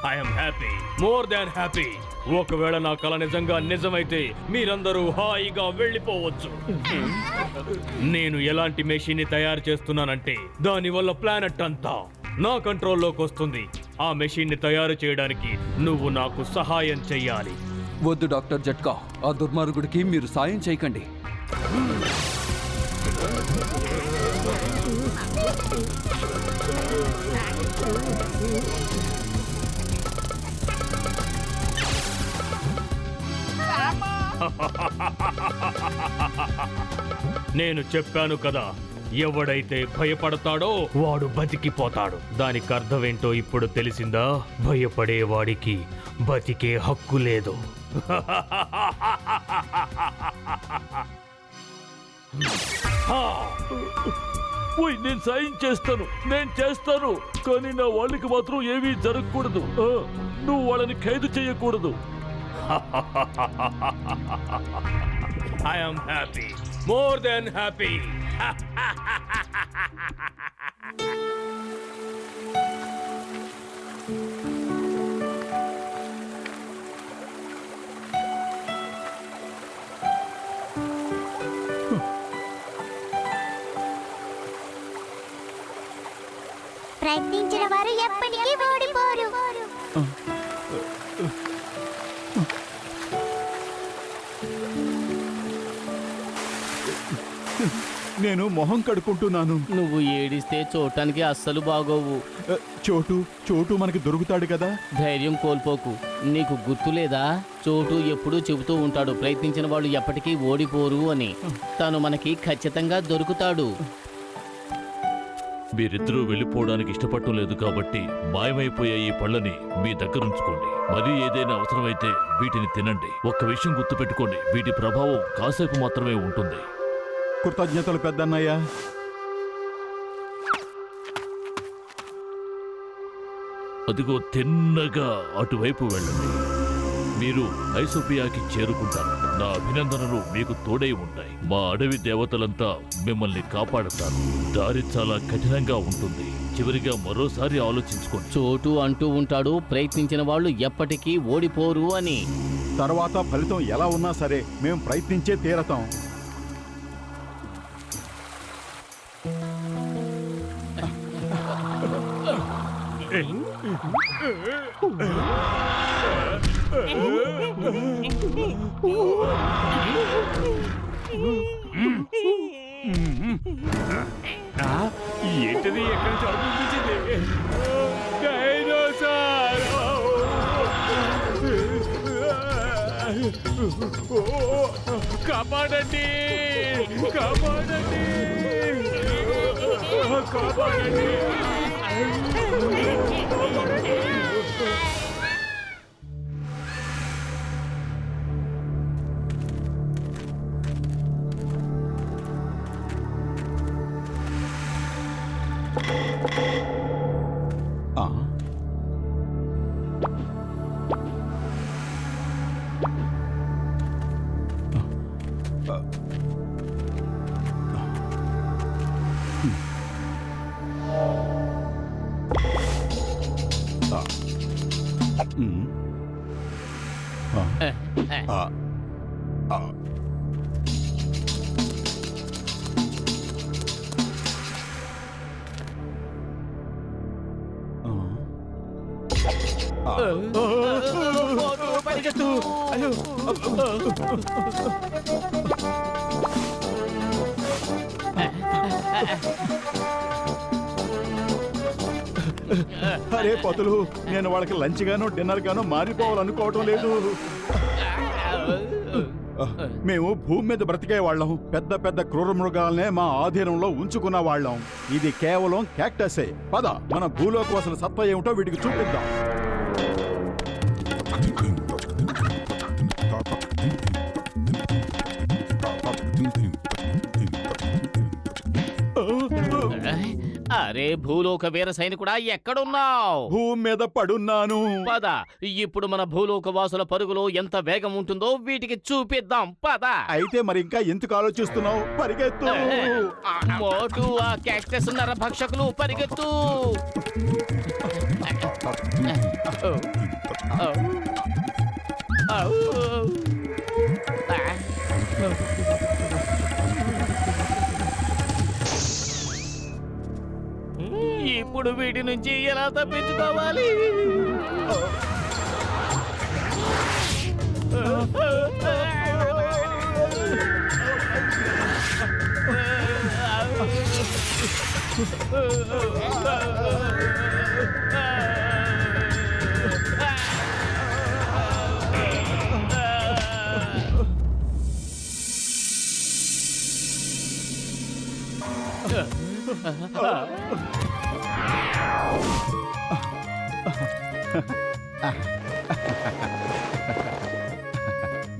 I'm happy, more than happy. ఒకవేళ నా కల నిజంగా నిజమైతే మీరందరూ హాయిగా వెళ్ళిపోవచ్చు. నేను ఎలాంటి మెషిన్ ని తయారు చేస్తున్నానంటే దానివల్ల ప్లానెట్ అంతా నా కంట్రోల్లోకి వస్తుంది. ఆ మెషిన్ ని తయారు చేయడానికి నువ్వు నాకు సహాయం చెయ్యాలి. వద్దు డాక్టర్ జట్కా, ఆ దుర్మార్గుడికి మీరు సాయం చేయకండి. నేను చెప్పాను కదా, ఎవడైతే భయపడతాడో వాడు బతికిపోతాడు. దానికి అర్థమేంటో ఇప్పుడు తెలిసిందా? భయపడేవాడికి బతికే హక్కు లేదు. ఓయ్ నేను సాయం చేస్తాను, నేను చేస్తాను. కానీ నా వాళ్ళకి మాత్రం ఏమీ జరగకూడదు. నువ్వు వాళ్ళని ఖైదు చేయకూడదు. I am happy, more than happy. ప్రయత్నించిన వారు ఎప్పటికీ ఓడిపోరు. నేను మొహం కడుక్కుంటున్నాను. నువ్వు ఏడిస్తే చూడటానికి అస్సలు బాగోవు. చోటు చోటు మనకి దొరుకుతాడు కదా. ధైర్యం కోల్పోకు. నీకు గుర్తులేదా? చోటు ఎప్పుడూ చెబుతూ ఉంటాడు, ప్రయత్నించిన వాళ్ళు ఎప్పటికీ ఓడిపోరు అని. తను మనకి ఖచ్చితంగా దొరుకుతాడు. మీరిద్దరూ వెళ్ళిపోవడానికి ఇష్టపడటం లేదు కాబట్టి మాయమైపోయే ఈ పళ్ళని మీ దగ్గర ఉంచుకోండి. మరీ ఏదైనా అవసరమైతే వీటిని తినండి. ఒక్క విషయం గుర్తుపెట్టుకోండి, వీటి ప్రభావం కాసేపు మాత్రమే ఉంటుంది. కృతజ్ఞతలు పెద్దన్నయ్య. అదిగో తిన్నగా అటువైపు వెళ్ళండి. మీరు ఐసోపియాకి చేరుకుంటారు. నా అభినందనలు మీకు తోడై ఉంటాయి. మా అడవి దేవతలంతా మిమ్మల్ని కాపాడతారు. దారి చాలా కఠినంగా ఉంటుంది. చివరిగా మరోసారి ఆలోచించుకోండి. చోటు అంటూ ఉంటాడు, ప్రయత్నించిన వాళ్ళు ఎప్పటికీ ఓడిపోరు అని. తర్వాత ఫలితం ఎలా ఉన్నా సరే మేము ప్రయత్నించే తీరతాం. ఏంటిది ఎక్కడి నుంచి అనిపించింది? డైనోసార్! కాపాడండి, కాపాడండి, కాపాడండి. ఆ. పరిగెత్తు. అయ్యో. అరే పతులు, నేను వాళ్ళకి లంచ్ గాను డిన్నర్ గాను మారిపోవాలనుకోవటం లేదు. మేము భూమి మీద బ్రతికే వాళ్ళం. పెద్ద పెద్ద క్రూర మృగాలనే మా ఆధీనంలో ఉంచుకున్న వాళ్ళం. ఇది కేవలం క్యాక్టసే. పద, మన భూలోకి అసలు సత్తా ఏమిటో వీటికి చూపిద్దాం. అరే భూలోక వీర సైనికుడా, ఎక్కడున్నావు? భూమి మీద పడున్నాను. పద, ఇప్పుడు మన భూలోక వాసుల పరుగులో ఎంత వేగం ఉంటుందో వీటికి చూపిద్దాం. పద. అయితే మరి ఇంకా ఎందుకు ఆలోచిస్తున్నావు? పరిగెత్తు. మోటు, ఆ క్యాక్టస్ నర భక్షకులు, పరిగెత్తు. ఇప్పుడు వీటి నుంచి ఎలా తప్పించుకోవాలి?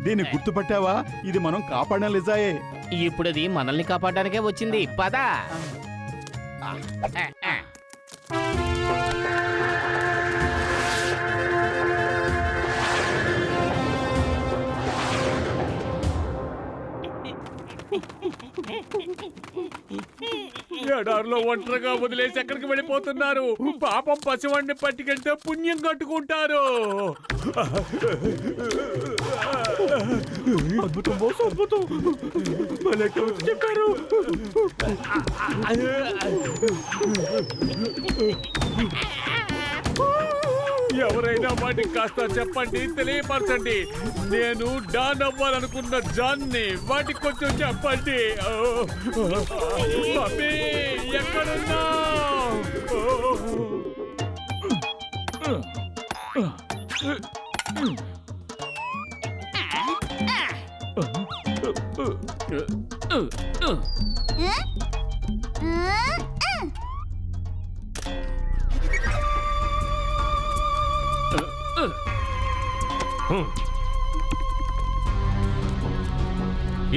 దీన్ని గుర్తుపట్టావా? ఇది మనం కాపాడిన లిజాయే. ఇప్పుడది మనల్ని కాపాడడానికే వచ్చింది. పద. ఎడారిలో ఒంటరిగా వదిలేసి ఎక్కడికి వెళ్ళిపోతున్నారు? పాపం పసివాడిని పట్టుకెళ్తే పుణ్యం కట్టుకుంటారు. అద్భుతం బాస్, అద్భుతం. భలే కవిత చెప్పారు. ఎవరైనా వాటికి కాస్త చెప్పండి, తెలియపరచండి. నేను డాన్ అవ్వాలనుకున్న జాన్ని వాటికి కొంచెం చెప్పండి. మమ్మీ, ఎక్కడున్నా?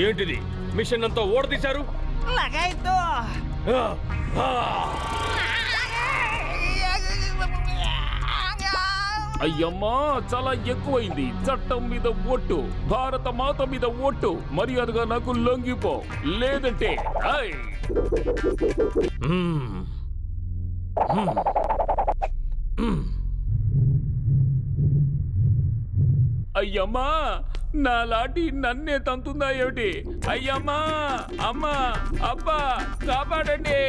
ఏంటిది? మిషన్ అంతా ఓడదీశారు. అయ్యమ్మా, చాలా ఎక్కువైంది. చట్టం మీద ఒట్టు, భారత మాత మీద ఒట్టు. మర్యాదగా నాకు లొంగిపో, లేదంటే అయ్యమ్మా, నా లాఠీ నన్నే తంతుందా ఏమిటి? అయ్యమ్మా, అమ్మా, అబ్బా, కాపాడండి.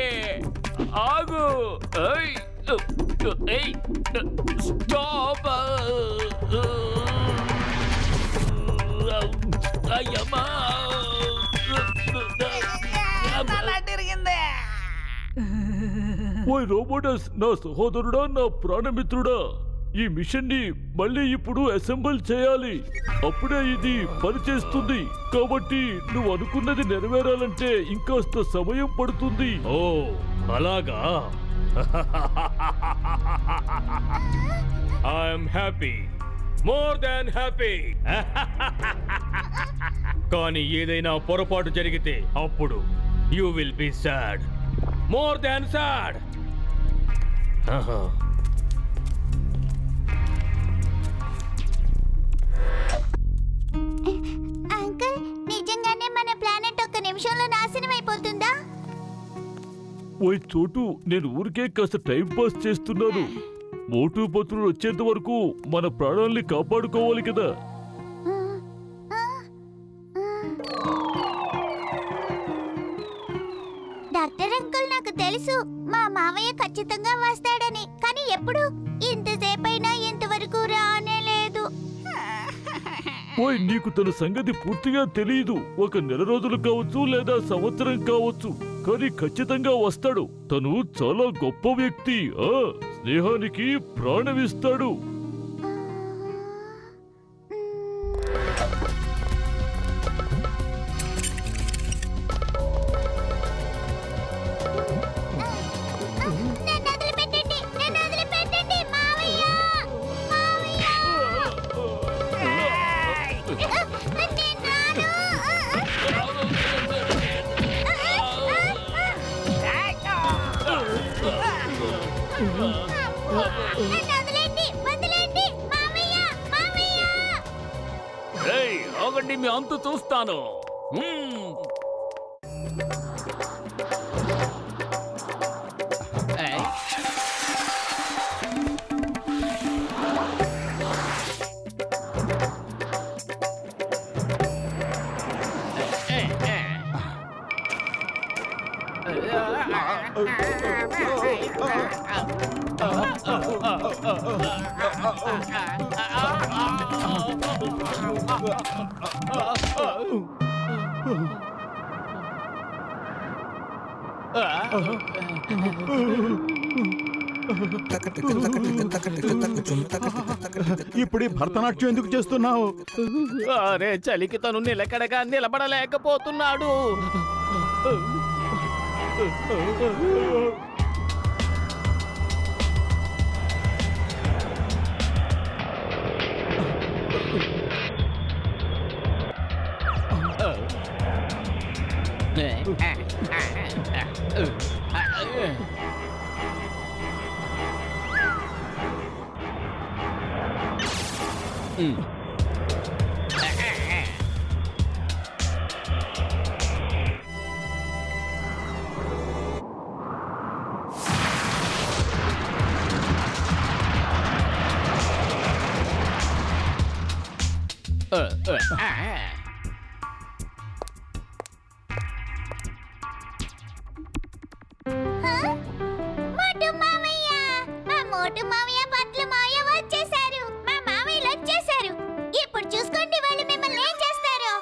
ఆగు. ఏయ్, స్టాప్! అయ్యమ్మా! తల తిరిగిందే. ఓయ్ రోబోటస్, నా సహోదరుడా, నా ప్రాణమిత్రుడా, ఈ మిషన్ ని మళ్ళీ ఇప్పుడు అసెంబుల్ చేయాలి. అప్పుడే ఇది పనిచేస్తుంది. కాబట్టి నువ్వు అనుకున్నది నెరవేరాలంటే ఇంకాస్త సమయం పడుతుంది. ఓ అలాగా. I'm happy, more than happy. కానీ ఏదైనా పొరపాటు జరిగితే అప్పుడు you will be sad, more than sad. Uncle, నిజంగానే మన ప్లానెట్ ఒక్క నిమిషంలో నాశనం అయిపోతుందా? ఓయ్ చోటు, నేను ఊరికే కాస్త టైం పాస్ చేస్తున్నాను. మోటు పత్రులు వచ్చేంత వరకు మన ప్రాణాల్ని కాపాడుకోవాలి కదా. డాక్టర్ అంకుల్, నాకు తెలుసు మా మావయ్య ఖచ్చితంగా వస్తాడని. కానీ ఎప్పుడు? ఇంతసేపైనా ఇంతవరకు రానే లేదు. ఓయ్, నీకు తన సంగతి పూర్తిగా తెలియదు. ఒక నెల రోజులు కావచ్చు లేదా సంవత్సరం కావచ్చు, కానీ ఖచ్చితంగా వస్తాడు. తను చాలా గొప్ప వ్యక్తి. స్నేహానికి ప్రాణమిస్తాడు. నన్ను వదిలిపెట్టండి, నన్ను వదిలిపెట్టండి, మావయ్య! మావయ్య! నేను రాను. నన్ను వదిలేండి, వదిలేండి, మావయ్య! మావయ్య! ఆగండి, మీ అంతు చూస్తాను. ఇప్పుడు ఈ భరతనాట్యం ఎందుకు చేస్తున్నావు? అరే, చలికి తను నిలకడగా నిలబడలేకపోతున్నాడు. మోటు మావయ్య! మా మోటు మావయ్య పట్ల మావయ్య వచ్చేసారు. మా మావయ్యలు వచ్చేసారు. ఇప్పుడు చూసుకోండి వాళ్ళు మిమ్మల్ని ఏం చేస్తారో.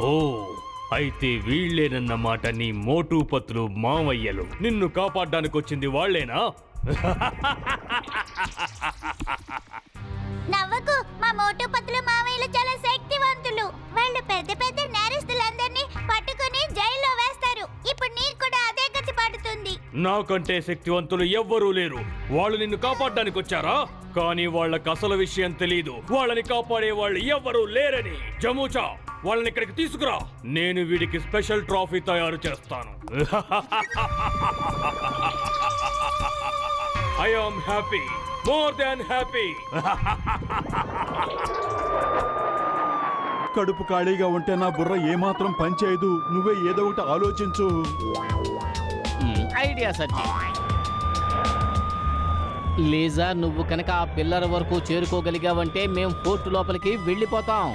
ఓ అయితే వీళ్ళేనన్నమాట నీ మోటు పత్రులు మావయ్యలు. నిన్ను కాపాడడానికి వచ్చింది వాళ్ళేనా? నవ్వకు, మా మోటు పత్రులు మావయ్యలు చాలా శక్తివంతులు. వాళ్ళు పెద్ద పెద్ద నేరస్తులందరినీ పట్టుకుని జైల్లో వేస్తారు. ఇప్పుడు నీకు కూడా అదే గతి పడుతుంది. నాకంటే శక్తివంతులు ఎవ్వరూ లేరు. వాళ్ళు నిన్ను కాపాడడానికి వచ్చారా? కానీ వాళ్ళకి అసలు విషయం తెలీదు. వాళ్ళని కాపాడే వాళ్ళు ఎవ్వరూ లేరని. జమూచా, వాళ్ళని ఇక్కడికి తీసుకురా. నేను వీడికి స్పెషల్ ట్రాఫీ తయారు చేస్తాను. I am happy, more than happy. కడుపు ఖాళీగా ఉంటే నా బుర్ర ఏమాత్రం పనిచేయదు. నువ్వే ఏదో ఒకటి ఆలోచించు. ఐడియా సచ్చి. లీజా, నువ్వు కనుక ఆ పిల్లర్ వరకు చేరుకోగలిగావంటే మేం ఫోర్ట్ లోపలికి వెళ్ళిపోతాం.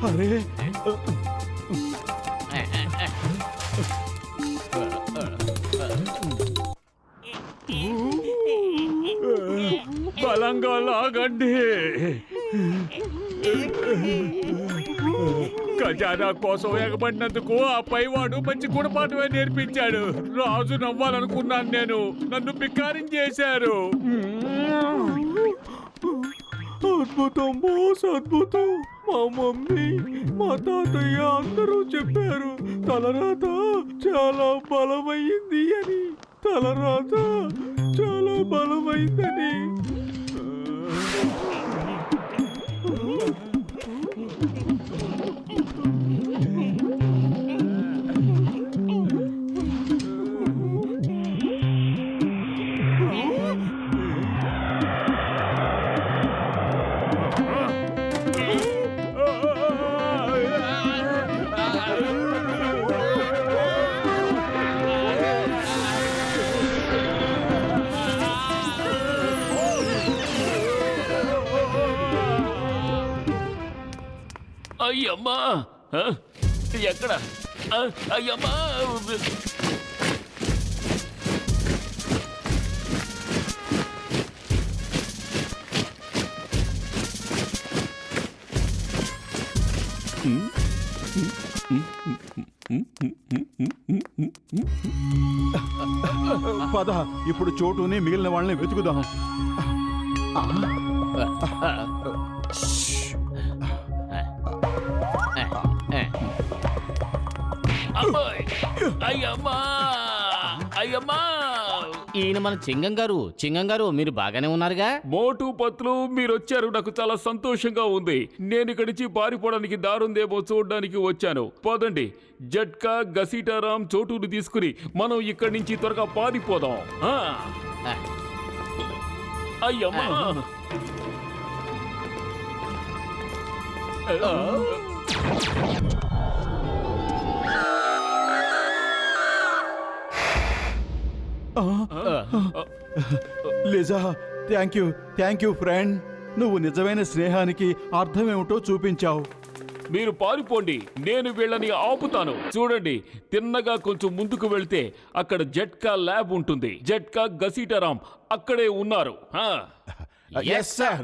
అరే బలంగా లాగండి. ఖజానా కోసం ఎగబడినందుకు ఆ పైవాడు మంచి గుణపాఠమే నేర్పించాడు. రాజు నవ్వాలనుకున్నాను నేను, నన్ను పికారించేశారు. అద్భుతం బాస్, అద్భుతం. మా మమ్మీ, మా తాతయ్య అందరూ చెప్పారు తలరాత చాలా బలమైంది అని. తలరాత చాలా బలమైందని. అయ్యమ్మా, ఎక్కడ? అయ్యమ్మా, పద, ఇప్పుడు చోటుని మిగిలిన వాళ్ళని వెతుకుదాం. అయ్యమ్మా, అయ్యమ్మా. ఈయన మన చింగం గారు. చింగం గారు, మీరు బాగానే ఉన్నారుగా? మోటు పత్లు మీరు వచ్చారు, నాకు చాలా సంతోషంగా ఉంది. నేను ఇక్కడి నుంచి పారిపోవడానికి దారుందేమో చూడడానికి వచ్చాను. పోదండి, జట్కా, గసీటారాం, చోటుని తీసుకుని మనం ఇక్కడి నుంచి త్వరగా పారిపోదాం. అయ్యమ్మా. Liza, thank you friend. నువ్వు నిజమైన స్నేహానికి అర్థమేమిటో చూపించావు. మీరు పారిపోండి, నేను వీళ్ళని ఆపుతాను. చూడండి, తిన్నగా కొంచెం ముందుకు వెళ్తే అక్కడ జట్కా ల్యాబ్ ఉంటుంది. జట్కా, గసీటారాం అక్కడే ఉన్నారు. yes sir.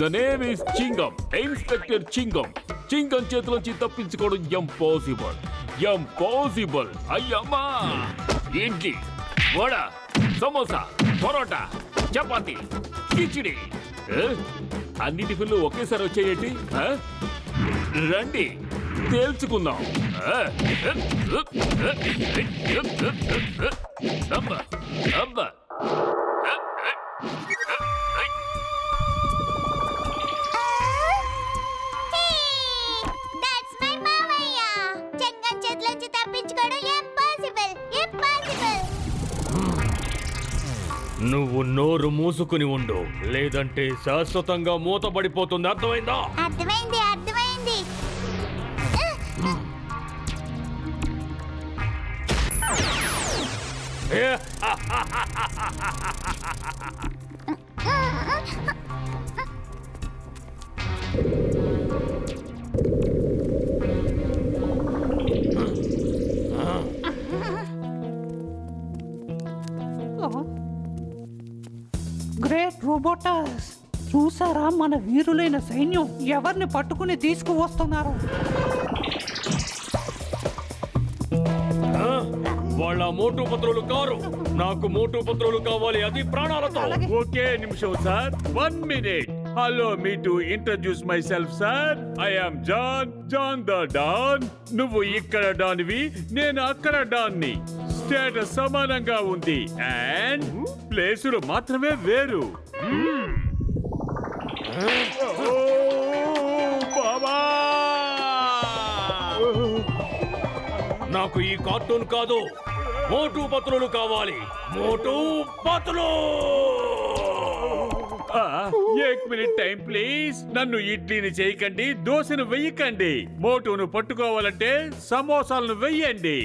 The name is Chingam, Inspector Chingam. చింగం చేతిలోంచి తప్పించుకోవడం ఇంపాసిబుల్. అయ్యమ్మా, ఇడ్లీ, వడ, సమోసా, పరోటా, చపాతి, కిచిడి, అన్ని టిఫిన్లు ఒకేసారి వచ్చేయండి. రండి, తేల్చుకుందాం. అబ్బా అబ్బా. నువ్వు నోరు మూసుకుని ఉండు, లేదంటే శాశ్వతంగా మూతపడిపోతుంది. అర్థమైందా? అర్థమైంది. గ్రేట్ రోబోటస్, చూసారా మన వీరులైన సైన్యం ఎవరిని పట్టుకుని తీసుకువస్తున్నారు? వాళ్ళ మోటు పత్రులు కారు. నాకు మోటు పత్రులు కావాలి, అది ప్రాణాలతో. ఒకే నిమిషం sir, 1 minute. Allow me to introduce myself, sir. I am John the Don. నువ్వు ఇక్కడ డాన్వి, నేను అక్కడ డాన్ని. స్టేటస్ సమానంగా ఉంది. అండ్ ప్లేసులు మాత్రమే వేరు. ఓ, బాబా! నాకు ఈ కార్టూన్ కాదు, మోటు పత్రులు కావాలి. మోటు పత్రులు. ఏక్ మినిట్ టైం ప్లీజ్. నన్ను ఇడ్లీని చేయకండి, దోశను వెయ్యకండి. మోటును పట్టుకోవాలంటే సమోసాలను వెయ్యండి.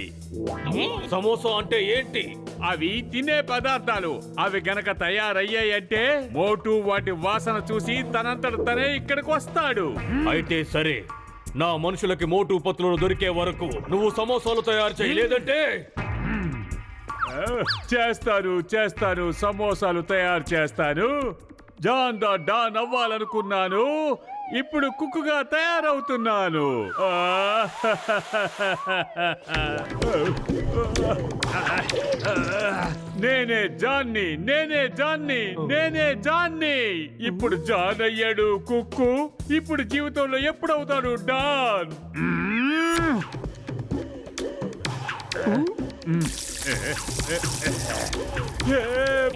సమోసా అంటే ఏంటి? అవి తినే పదార్థాలు. అవి గనక తయారయ్యాయంటే మోటు వాటి వాసన చూసి తనంతట తనే ఇక్కడికి వస్తాడు. అయితే సరే, నా మనుషులకి మోటు పత్రులు దొరికే వరకు నువ్వు సమోసాలు తయారు చేయి, లేదంటే చేస్తాను, సమోసాలు తయారు చేస్తాను. జాన్ దా డాన్ అవ్వాలనుకున్నాను, ఇప్పుడు కుక్కుగా తయారవుతున్నాను. నేనే జాన్ని. ఇప్పుడు జాన్ అయ్యాడు కుక్కు. ఇప్పుడు జీవితంలో ఎప్పుడవుతాడు డాన్?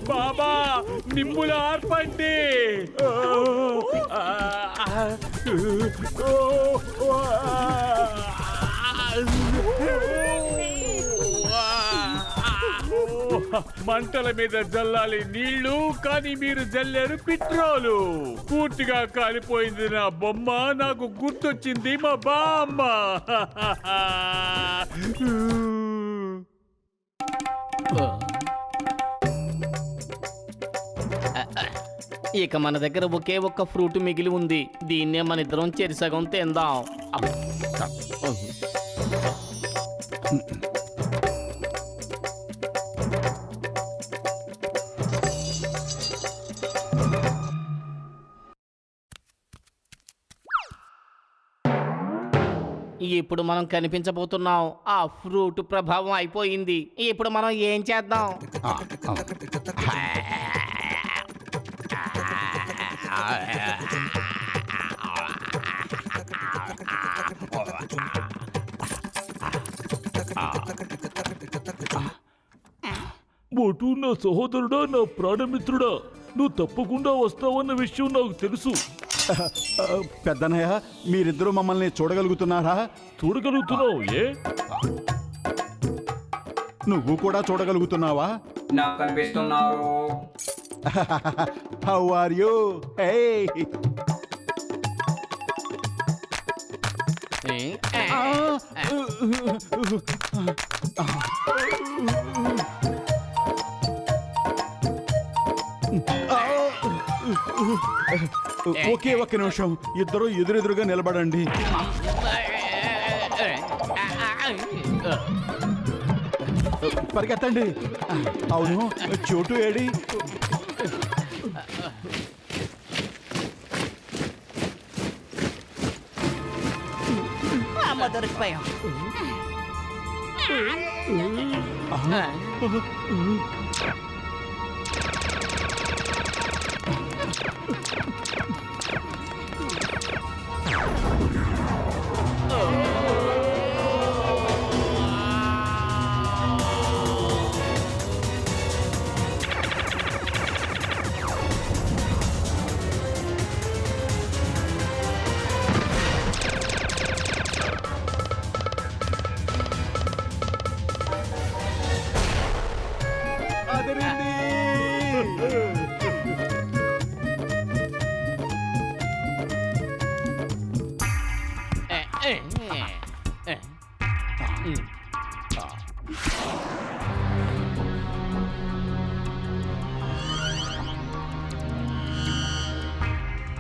బాబా, నిమ్ములు ఆర్పండి. మంటల మీద జల్లాలి నీళ్లు, కానీ మీరు జల్లారు పెట్రోలు. పూర్తిగా కాలిపోయింది నా బొమ్మ. నాకు గుర్తొచ్చింది మా బామ్మ. ఇక మన దగ్గర ఒకే ఒక్క ఫ్రూట్ మిగిలి ఉంది. దీన్నే మన ఇద్దరం చెరిసగం తిందాం. ఇప్పుడు మనం కనిపించబోతున్నాం. ఆ ఫ్రూట్ ప్రభావం అయిపోయింది. ఇప్పుడు మనం ఏం చేద్దాం? మోటు నా సహోదరుడా, నా ప్రాణమిత్రుడా, నువ్వు తప్పకుండా వస్తావన్న విషయం నాకు తెలుసు. పెద్దనయ్య, మీరిద్దరూ మమ్మల్ని చూడగలుగుతున్నారా? చూడగలుగుతున్నావు. ఏ నువ్వు కూడా చూడగలుగుతున్నావా? నాకు కనిపిస్తున్నారు. How are you? ఒకే ఒక్క నిమిషం, ఇద్దరు ఎదురెదురుగా నిలబడండి. పరిగెత్తండి. అవును, చోటు ఏడి? దొరికిపోయాం.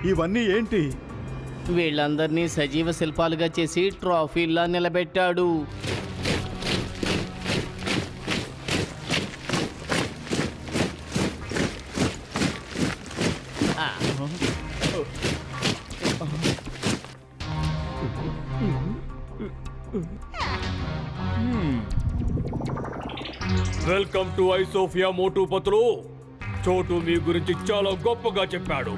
ఇవన్నీ ఏంటి? వీళ్ళందరినీ సజీవ శిల్పాలుగా చేసి ట్రోఫీల్లా నిలబెట్టాడు. వెల్కమ్ టు ఐసోఫియా మోటు పత్రులు. చోటు మీ గురించి చాలా గొప్పగా చెప్పాడు.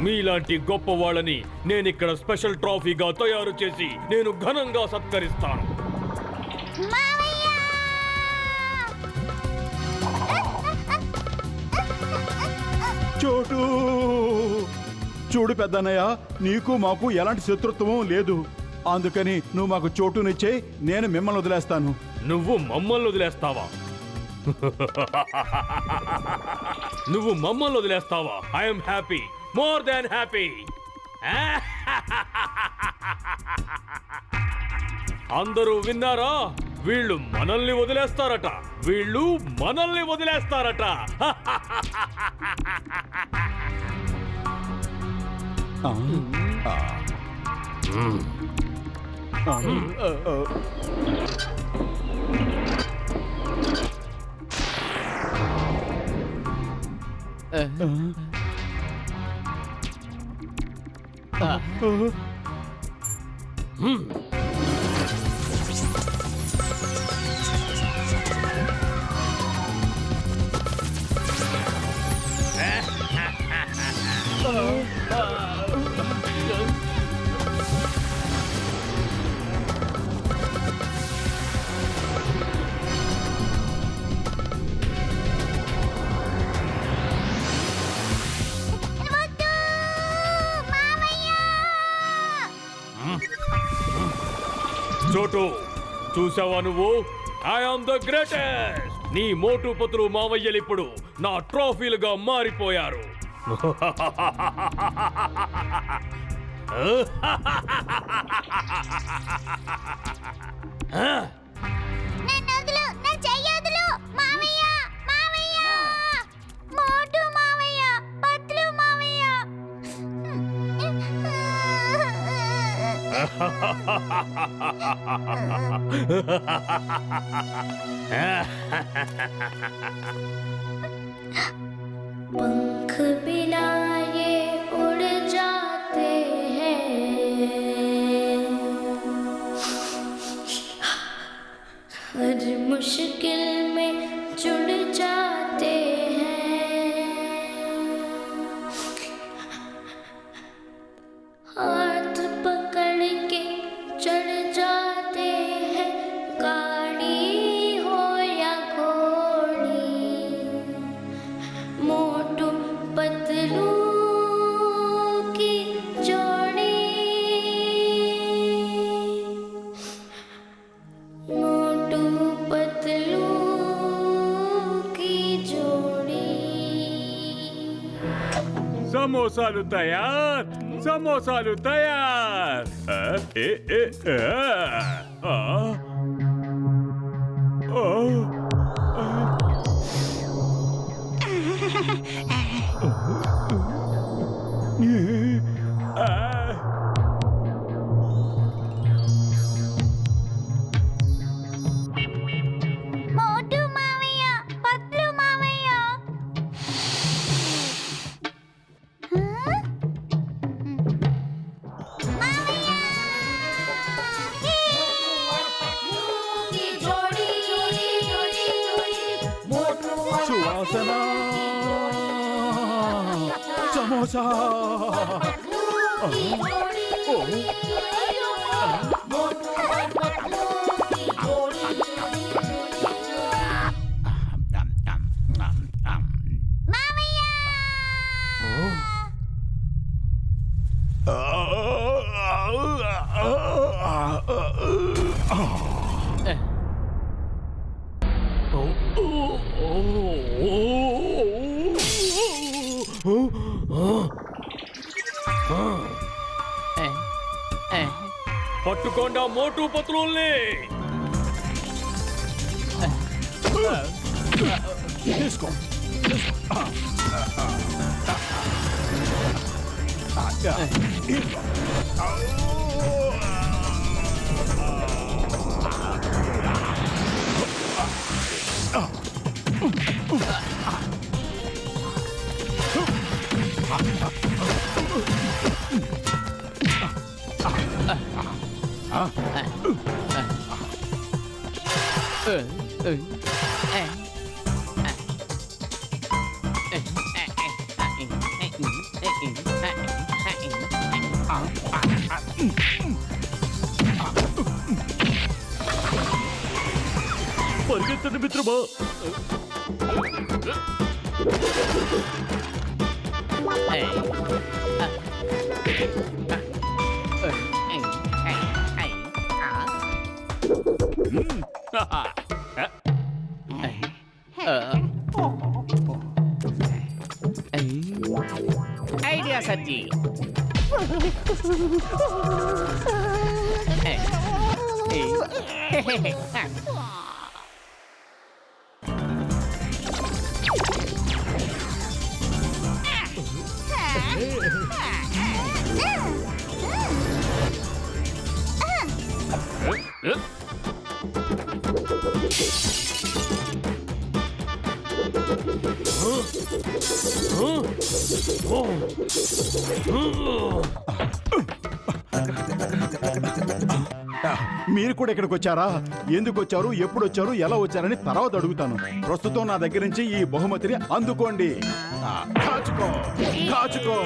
మీలాంటి గొప్ప వాళ్ళని నేను ఇక్కడ స్పెషల్ ట్రోఫీగా తయారు చేసి నేను ఘనంగా సత్కరిస్తాను. చోటు చూడు పెద్దన్నయ్య, నీకు మాకు ఎలాంటి శత్రుత్వం లేదు. అందుకని నువ్వు మాకు చోటునిచ్చే, నేను మిమ్మల్ని వదిలేస్తాను. నువ్వు మమ్మల్ని వదిలేస్తావా? నువ్వు మమ్మల్ని వదిలేస్తావా? I'm happy, more than happy. అందరూ విన్నారా? వీళ్ళు మనల్ని వదిలేస్తారట. వీళ్ళు మనల్ని వదిలేస్తారట. చోటు, చూసావా నువ్వు? I am the greatest. నీ మోటు పతులు మావయ్యలు ఇప్పుడు నా ట్రోఫీలుగా మారిపోయారు. నన్ను వదులు, నా చెయ్యి వదులు. మావయ్య, మావయ్య, మోటు మావయ్య, పత్లు మావయ్య. पंख बिना ये उड़ जाते हैं, हर मुश्किल में जुड़ जाते हैं, हाथ पकड़ के चढ़ जाते हैं, गाड़ी हो या घोड़ी, मोटू पतलू की जोड़ी, मोटू पतलू की जोड़ी. సమోసాలు తయార్, సమోసాలు తయార్. మోటు మావయ్య, పత్లు మావయ్య. మావయ్య! की जोड़ी, जोड़ी, जोड़ी, मोटू సువాసన సమోసా. की जोड़ी, मोटू पतलू की जोड़ी, మావయ్య! పట్టుకోండా మోటు పతులుల్ని. తీసుకో. పరిగెత్తండి మిత్రమా. ఐడియా సజ్జి. మీరు కూడా ఇక్కడికి వచ్చారా? ఎందుకు వచ్చారు, ఎప్పుడు వచ్చారు, ఎలా వచ్చారని తర్వాత అడుగుతాను. ప్రస్తుతం నా దగ్గర నుంచి ఈ బహుమతిని అందుకోండి. కాచుకో కాచుకో.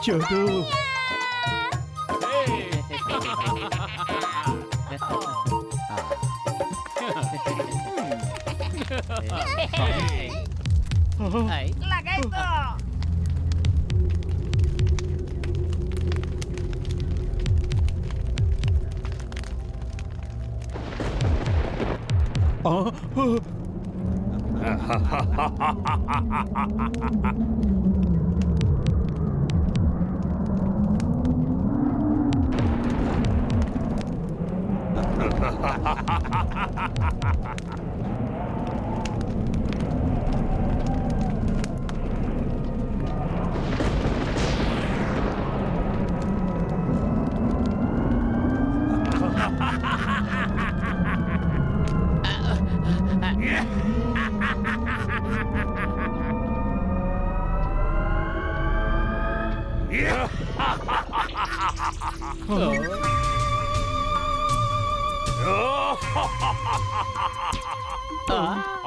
చోటు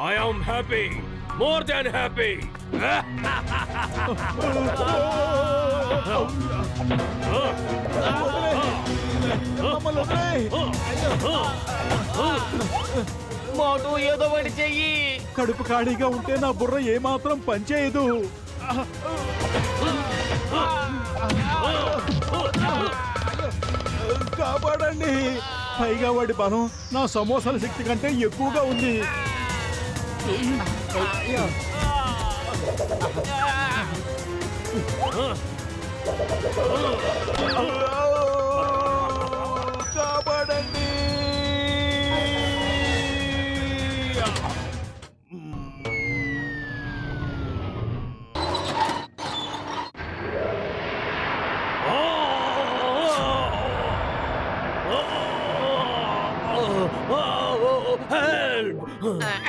I am happy, more than happy. మోటు ఏదో ఒకటి చెయ్యి. కడుపు ఖాళీగా ఉంటే నా బుర్ర ఏమాత్రం పనిచేయదు. కాపాడండి. పైగా వాడి బలం నా సమోసాల శక్తి కంటే ఎక్కువగా ఉంది. కాపాడండి.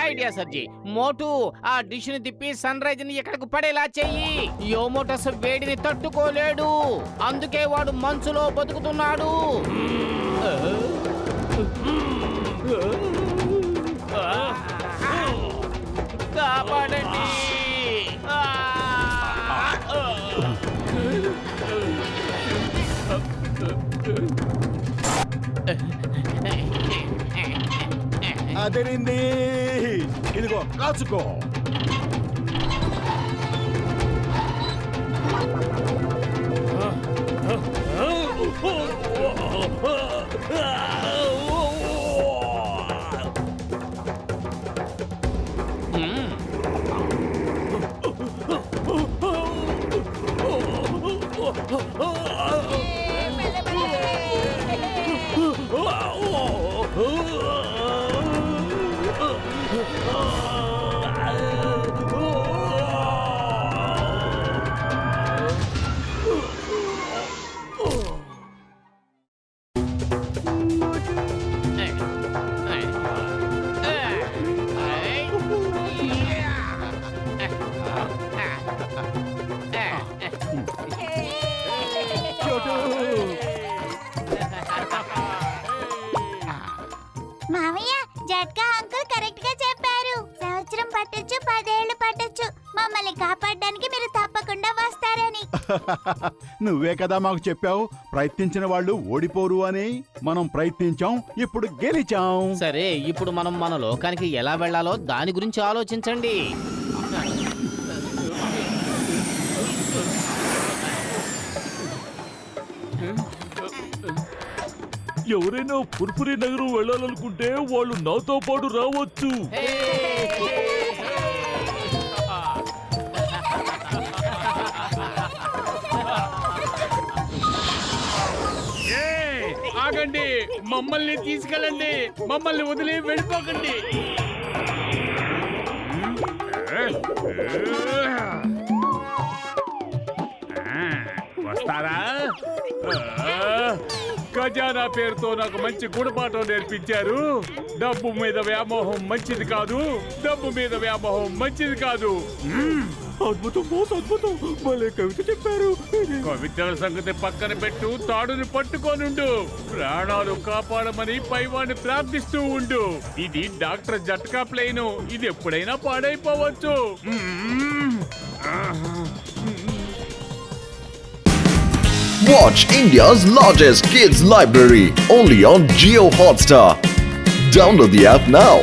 ఐడియా సర్జీ. మోటు ఆ డిష్ ని తిప్పి సన్ రైజ్ ని ఎక్కడికి పడేలా చెయ్యి. యోమోటస్ వేడిని తట్టుకోలేడు, అందుకే వాడు మంచులో బతుకుతున్నాడు. కాపాడండి. అదిరింది. ఇదిగో కాచుకో. మామయ్య జట్కా అంకుల్ కరెక్ట్ గా చెప్పారు. సంవత్సరం పట్టొచ్చు, 10 ఏళ్ళు పట్టొచ్చు. మమ్మల్ని కాపాడడానికి మీరు తప్పకుండా వస్తారని. నువ్వే కదా మాకు చెప్పావు ప్రయత్నించిన వాళ్ళు ఓడిపోరు అని. మనం ప్రయత్నించాం, ఇప్పుడు గెలిచాం. సరే, ఇప్పుడు మనం మన లోకానికి ఎలా వెళ్ళాలో దాని గురించి ఆలోచించండి. ఎవరైనా పుర్పురి నగరం వెళ్ళాలనుకుంటే వాళ్ళు నాతో పాటు రావచ్చు. ఆగండి, మమ్మల్ని తీసుకెళ్ళండి, మమ్మల్ని వదిలి వెళ్ళిపోకండి. వస్తారా? ఖజానా పేరుతో నాకు మంచి గుణపాఠం నేర్పించారు. డబ్బు మీద వ్యామోహం మంచిది కాదు, డబ్బు మీద వ్యామోహం మంచిది కాదు. అద్భుతం బాస్, అద్భుతం. భలే కవిత చెప్పారు. కవితల సంగతి పక్కన పెట్టు, తాడుని పట్టుకోనుండు. ప్రాణాలు కాపాడమని పైవాడిని ప్రార్థిస్తూ ఉండు. ఇది డాక్టర్ జట్కా ప్లేన్, ఇది ఎప్పుడైనా పాడైపోవచ్చు. Watch India's largest kids library only on Jio Hotstar. Download the app now.